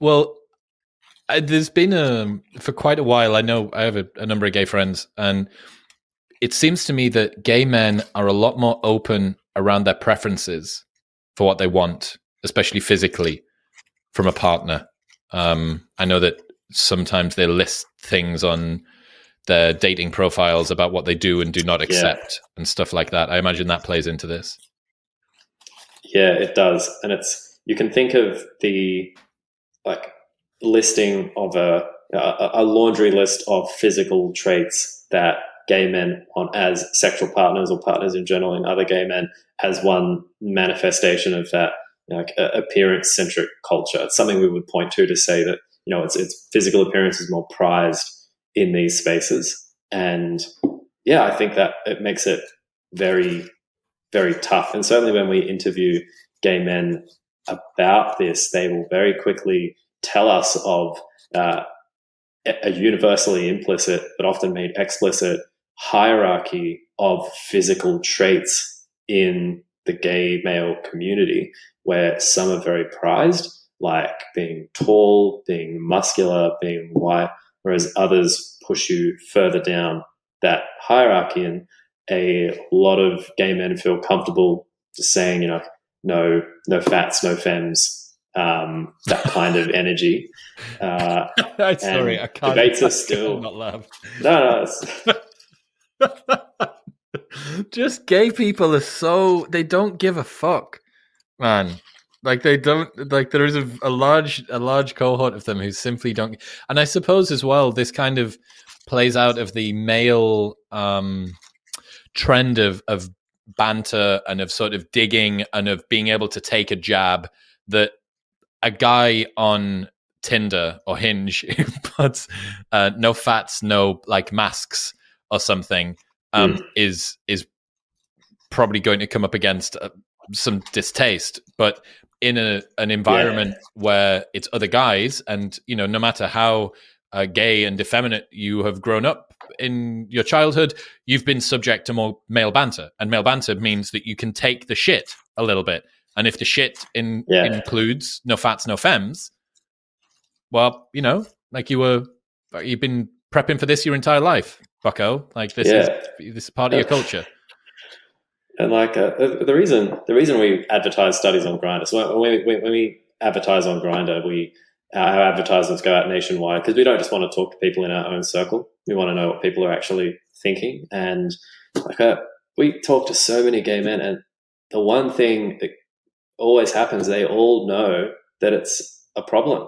Well, there's been for quite a while. I know I have a number of gay friends, and it seems to me that gay men are a lot more open around their preferences for what they want, especially physically, from a partner. I know that sometimes they list things on their dating profiles about what they do and do not accept and stuff like that. I imagine that plays into this. Yeah, it does. And you can think of the listing of a laundry list of physical traits that gay men want as sexual partners or partners in general in other gay men as one manifestation of that appearance-centric culture. It's something we would point to say that it's physical appearance is more prized in these spaces. And yeah, I think that it makes it very, very tough. And certainly when we interview gay men about this, they will very quickly tell us of a universally implicit, but often made explicit, hierarchy of physical traits in the gay male community, where some are very prized, like being tall, being muscular, being white, whereas others push you further down that hierarchy. And a lot of gay men feel comfortable just saying, no fats, no femmes, that kind of energy. Sorry, I can't. Debates are still not laugh. No. Just gay people are they don't give a fuck, man. Like they don't, like there is a large cohort of them who simply don't. And I suppose as well, this kind of plays out of the male trend of banter and of sort of digging and of being able to take a jab that a guy on Tinder or Hinge who puts no fats, no like masks or something is probably going to come up against some distaste. But in an environment where it's other guys, and no matter how gay and effeminate you have grown up in your childhood, you've been subject to more male banter, and male banter means that you can take the shit a little bit. And if the shit includes no fats, no femmes, well, like you've been prepping for this your entire life, bucko. Like this is part of your culture. And like the reason we advertise studies on Grindr, so when we advertise on Grindr, our advertisements go out nationwide because we don't just want to talk to people in our own circle. We want to know what people are actually thinking. And like we talk to so many gay men, and the one thing that always happens, they all know that it's a problem.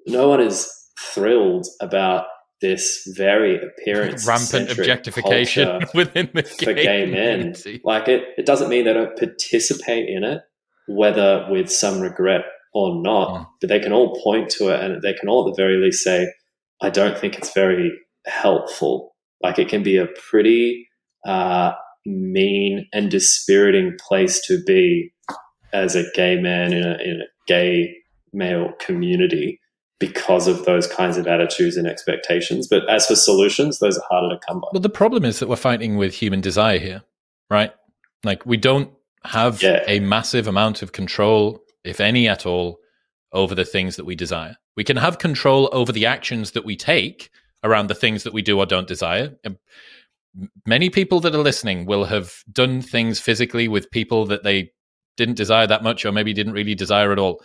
No one is thrilled about this very appearance rampant objectification within the gay men. Like it doesn't mean they don't participate in it, whether with some regret or not, but they can all point to it, and they can all at the very least say, I don't think it's very helpful. Like it can be a pretty mean and dispiriting place to be as a gay man in a gay male community because of those kinds of attitudes and expectations. But as for solutions, those are harder to come by. Well, the problem is that we're fighting with human desire here, right? Like we don't have a massive amount of control, if any at all, over the things that we desire. We can have control over the actions that we take around the things that we do or don't desire. Many people that are listening will have done things physically with people that they didn't desire that much, or maybe didn't really desire at all,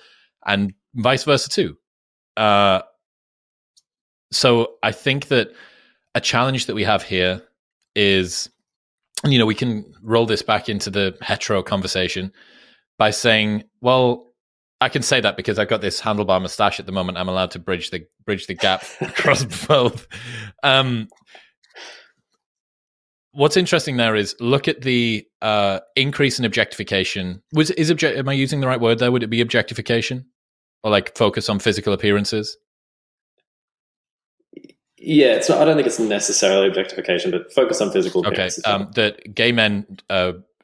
and vice versa too. So I think that a challenge that we have here is, we can roll this back into the hetero conversation by saying, well, I can say that because I've got this handlebar mustache at the moment. I'm allowed to bridge the gap across both. What's interesting there is look at the increase in objectification. Am I using the right word there? Would it be objectification? Or like focus on physical appearances? Yeah, it's not, I don't think it's necessarily objectification, but focus on physical appearances. Okay, that gay men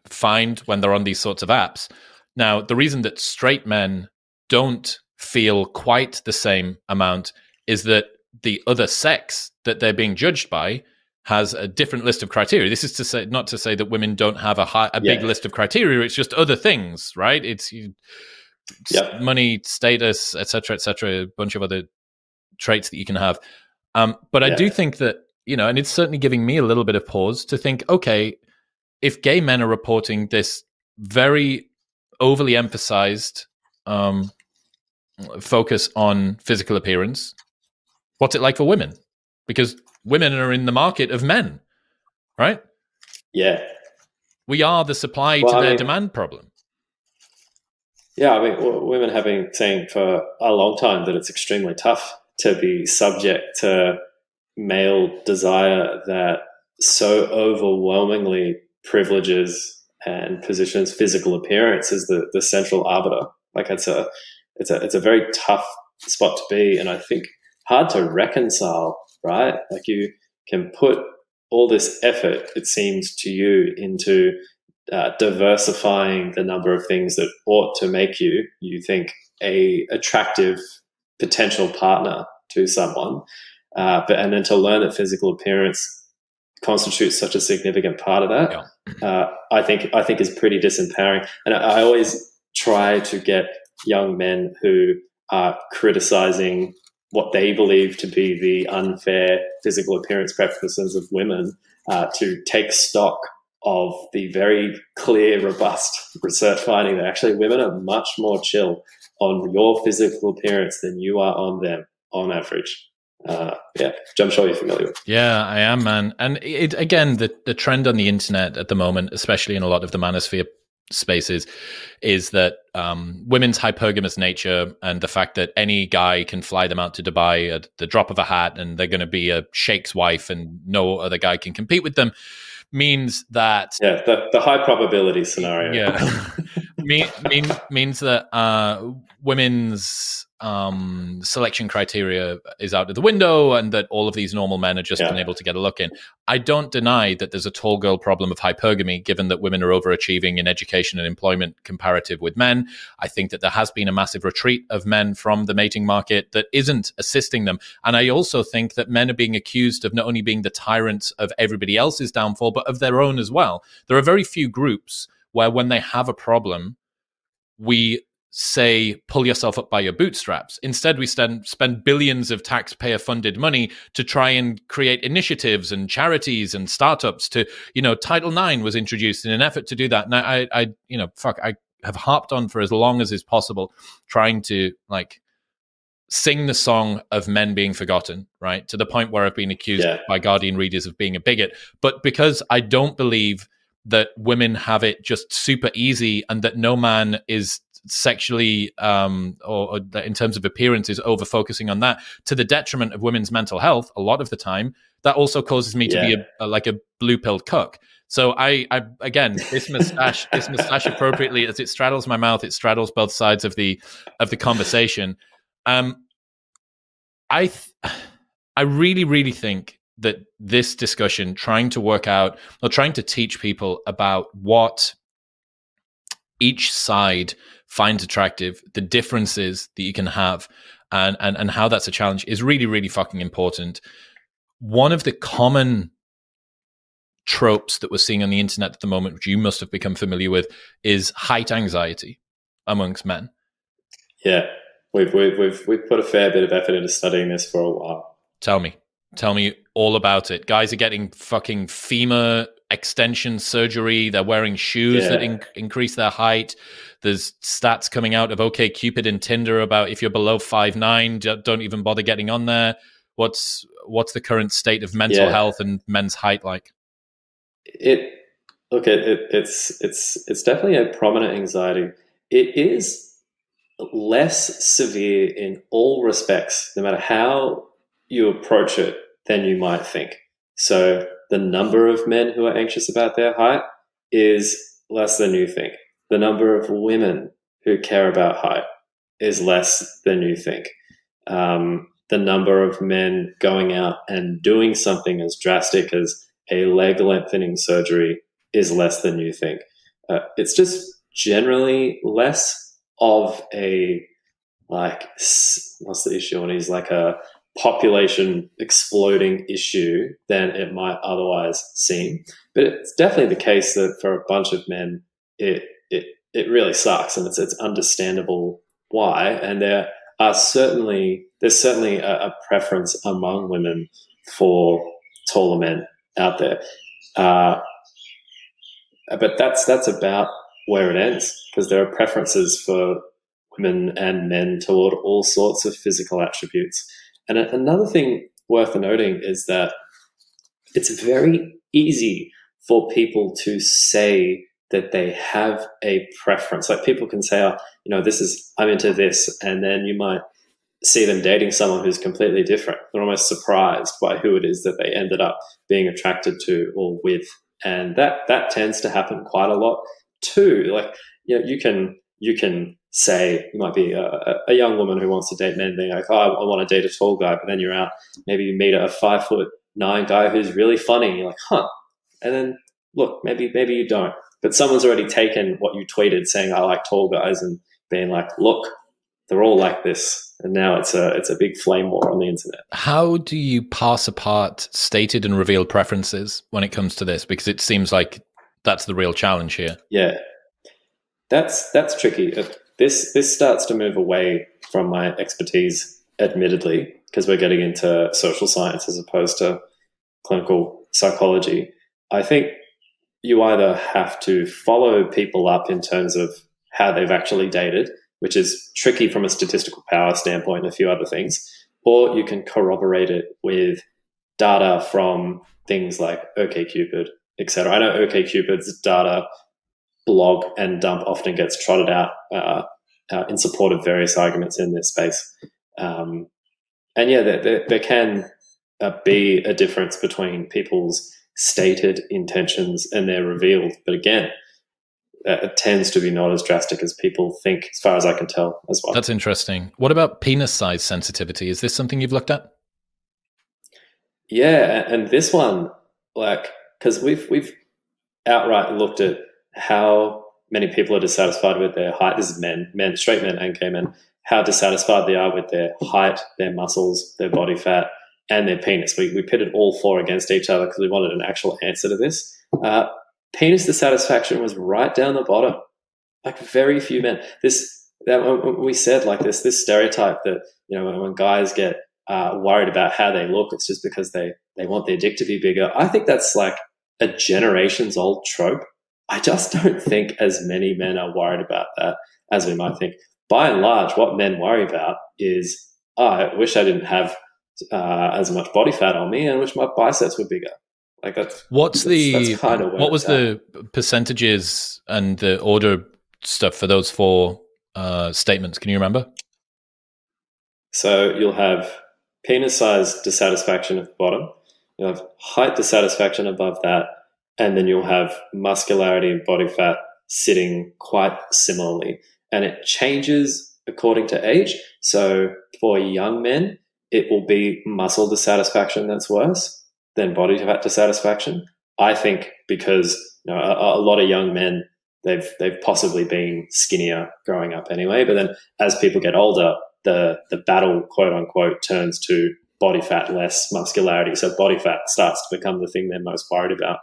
find when they're on these sorts of apps. Now, the reason that straight men don't feel quite the same amount is that the other sex that they're being judged by has a different list of criteria. This is to say, not to say that women don't have a big list of criteria. It's just other things, right? It's money, status, etc., a bunch of other traits that you can have. But I do think that, and it's certainly giving me a little bit of pause to think, okay, if gay men are reporting this very overly emphasized focus on physical appearance, what's it like for women? Because women are in the market of men, right? Yeah. We are the supply to their demand problem. Yeah, I mean, women have been saying for a long time that it's extremely tough to be subject to male desire that so overwhelmingly privileges and positions physical appearance as the central arbiter. Like it's a very tough spot to be, and I think hard to reconcile, right? Like you can put all this effort, it seems to you, into diversifying the number of things that ought to make you think, a attractive potential partner to someone, and then to learn that physical appearance constitutes such a significant part of that, I think is pretty disempowering. And I always try to get young men who are criticizing what they believe to be the unfair physical appearance preferences of women to take stock of the very clear, robust research finding that actually women are much more chill on your physical appearance than you are on them on average. Which I'm sure you're familiar with. Yeah, I am, man. And it again, the trend on the internet at the moment, especially in a lot of the manosphere spaces, is that women's hypergamous nature and the fact that any guy can fly them out to Dubai at the drop of a hat and they're going to be a sheikh's wife and no other guy can compete with them means that the high probability scenario means that women's selection criteria is out of the window and that all of these normal men are just unable to get a look in. I don't deny that there's a tall girl problem of hypergamy, given that women are overachieving in education and employment comparative with men. I think that there has been a massive retreat of men from the mating market that isn't assisting them. And I also think that men are being accused of not only being the tyrants of everybody else's downfall, but of their own as well. There are very few groups where when they have a problem, we say, pull yourself up by your bootstraps. Instead, we spend billions of taxpayer-funded money to try and create initiatives and charities and startups to, Title IX was introduced in an effort to do that. And I have harped on for as long as is possible, trying to sing the song of men being forgotten, right? To the point where I've been accused by Guardian readers of being a bigot. But because I don't believe that women have it just super easy and that no man is sexually or in terms of appearance is over focusing on that to the detriment of women's mental health a lot of the time, that also causes me to be a blue-pilled cuck. So I again, this mustache appropriately, as it straddles my mouth, it straddles both sides of the conversation. I really, really think that this discussion, trying to teach people about what each side finds attractive, the differences that you can have, and how that's a challenge is really, really fucking important. One of the common tropes that we're seeing on the internet at the moment, which you must have become familiar with, is height anxiety amongst men. Yeah, we've put a fair bit of effort into studying this for a while. Tell me all about it. Guys are getting fucking femur extension surgery. They're wearing shoes that increase their height. There's stats coming out of OkCupid and Tinder about if you're below 5'9", don't even bother getting on there. What's the current state of mental health and men's height like? It's definitely a prominent anxiety. It is less severe in all respects, no matter how you approach it, than you might think. So the number of men who are anxious about their height is less than you think. The number of women who care about height is less than you think. The number of men going out and doing something as drastic as a leg lengthening surgery is less than you think. It's just generally less of a, what's the issue? And he's like a population exploding issue than it might otherwise seem. But it's definitely the case that for a bunch of men, it really sucks, and it's understandable why. And there's certainly a preference among women for taller men out there. But that's about where it ends, because there are preferences for women and men toward all sorts of physical attributes. And another thing worth noting is that it's very easy for people to say that they have a preference. Like people can say, I'm into this, and then you might see them dating someone who's completely different. They're almost surprised by who it is that they ended up being attracted to or with. And that tends to happen quite a lot too. You can say, you might be a young woman who wants to date men, being like, I want to date a tall guy, but then you're out, maybe you meet a 5'8" guy who's really funny. You're like, huh. And then look, maybe you don't. But someone's already taken what you tweeted saying, I like tall guys, and being like, look, they're all like this. And now it's a big flame war on the internet. How do you parse apart stated and revealed preferences when it comes to this? Because it seems like that's the real challenge here. Yeah, that's tricky. This starts to move away from my expertise, admittedly, because we're getting into social science as opposed to clinical psychology. I think you either have to follow people up in terms of how they've actually dated, which is tricky from a statistical power standpoint and a few other things, or you can corroborate it with data from things like OkCupid, etc. I know OkCupid's data blog and dump often gets trotted out in support of various arguments in this space. And yeah, there can be a difference between people's stated intentions and their revealed. But again, it tends to be not as drastic as people think, as far as I can tell as well. That's interesting. What about penis size sensitivity? Is this something you've looked at? Yeah, and this one, like, because we've outright looked at how many people are dissatisfied with their height. This is men, straight men and gay men, how dissatisfied they are with their height, their muscles, their body fat, and their penis. We pitted all four against each other because we wanted an actual answer to this. Penis dissatisfaction was right down the bottom. Like, very few men. We said like this stereotype that, you know, when guys get worried about how they look, it's just because they want their dick to be bigger. I think that's like a generations old trope. I just don't think as many men are worried about that as we might think. By and large, what men worry about is, I wish I didn't have as much body fat on me, and I wish my biceps were bigger. Like that's kind of what was the percentages and the order stuff for those four statements? Can you remember? So you'll have penis size dissatisfaction at the bottom. You'll have height dissatisfaction above that, and then you'll have muscularity and body fat sitting quite similarly. And it changes according to age. So for young men, it will be muscle dissatisfaction that's worse than body fat dissatisfaction. I think because, you know, a lot of young men, they've possibly been skinnier growing up anyway. But then as people get older, the battle, quote unquote, turns to body fat less muscularity. So body fat starts to become the thing they're most worried about.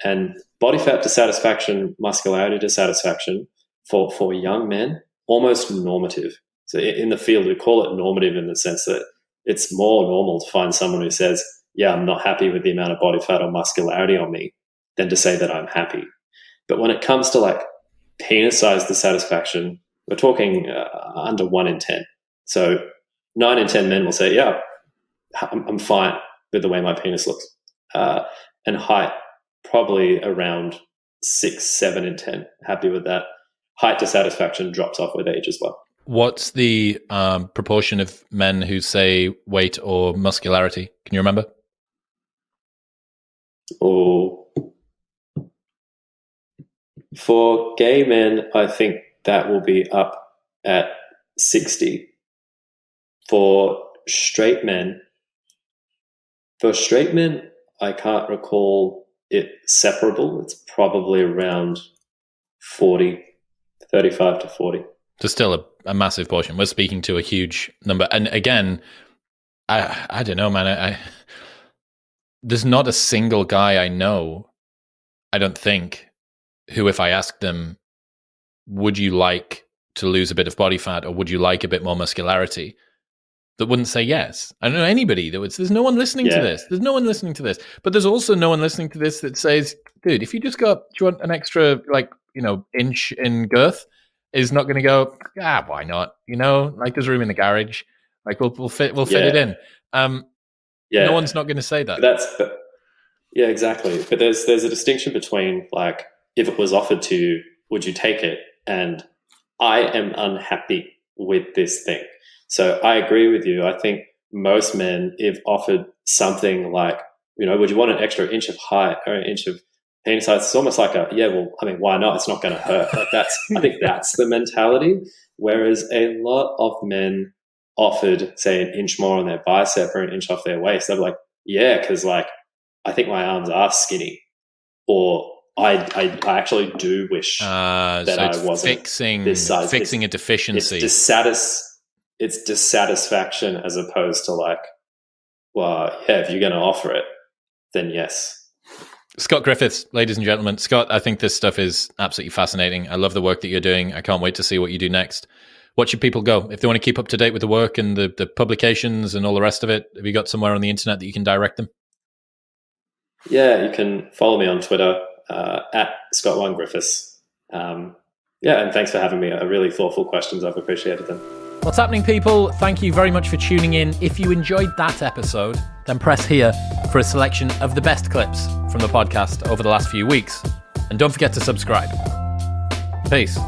And body fat dissatisfaction, muscularity dissatisfaction for young men, almost normative. So in the field, we call it normative in the sense that it's more normal to find someone who says, yeah, I'm not happy with the amount of body fat or muscularity on me, than to say that I'm happy. But when it comes to like penis size dissatisfaction, we're talking under 1 in 10. So 9 in 10 men will say, yeah, I'm fine with the way my penis looks. And height, probably around 6, 7 in 10, happy with that. Height dissatisfaction drops off with age as well. What's the proportion of men who say weight or muscularity? Can you remember? Oh, for gay men, I think that will be up at 60. For straight men, I can't recall it separable. It's probably around 40, 35 to 40. So still a massive portion. We're speaking to a huge number. And again, I don't know, man. There's not a single guy I know, I don't think, who if I asked them, would you like to lose a bit of body fat or would you like a bit more muscularity, that wouldn't say yes. I don't know anybody that would. There's no one listening to this. There's no one listening to this. But there's also no one listening to this that says, dude, if you just got, do you want an extra, inch in girth? Is not going to go, why not? Like there's room in the garage. Like we'll fit it in. No one's not going to say that. Yeah, exactly. But there's a distinction between like, if it was offered to you, would you take it? And I am unhappy with this thing. So I agree with you. I think most men, if offered something like, would you want an extra inch of height or an inch of penis size? It's almost like why not? It's not going to hurt. Like I think that's the mentality. Whereas a lot of men offered, say, an inch more on their bicep or an inch off their waist, they're like, yeah, because like I think my arms are skinny, or I actually do wish that so I wasn't this size. Fixing a deficiency. It's dissatisfaction as opposed to like, well, yeah, if you're going to offer it, then yes. Scott Griffiths, ladies and gentlemen. Scott, I think this stuff is absolutely fascinating. I love the work that you're doing. I can't wait to see what you do next. What should people go? If they want to keep up to date with the work and the publications and all the rest of it, have you got somewhere on the internet that you can direct them? Yeah, you can follow me on Twitter at Scott1Griffiths. Yeah, and thanks for having me. Really thoughtful questions. I've appreciated them. What's happening, people? Thank you very much for tuning in. If you enjoyed that episode, then press here for a selection of the best clips from the podcast over the last few weeks. And don't forget to subscribe. Peace.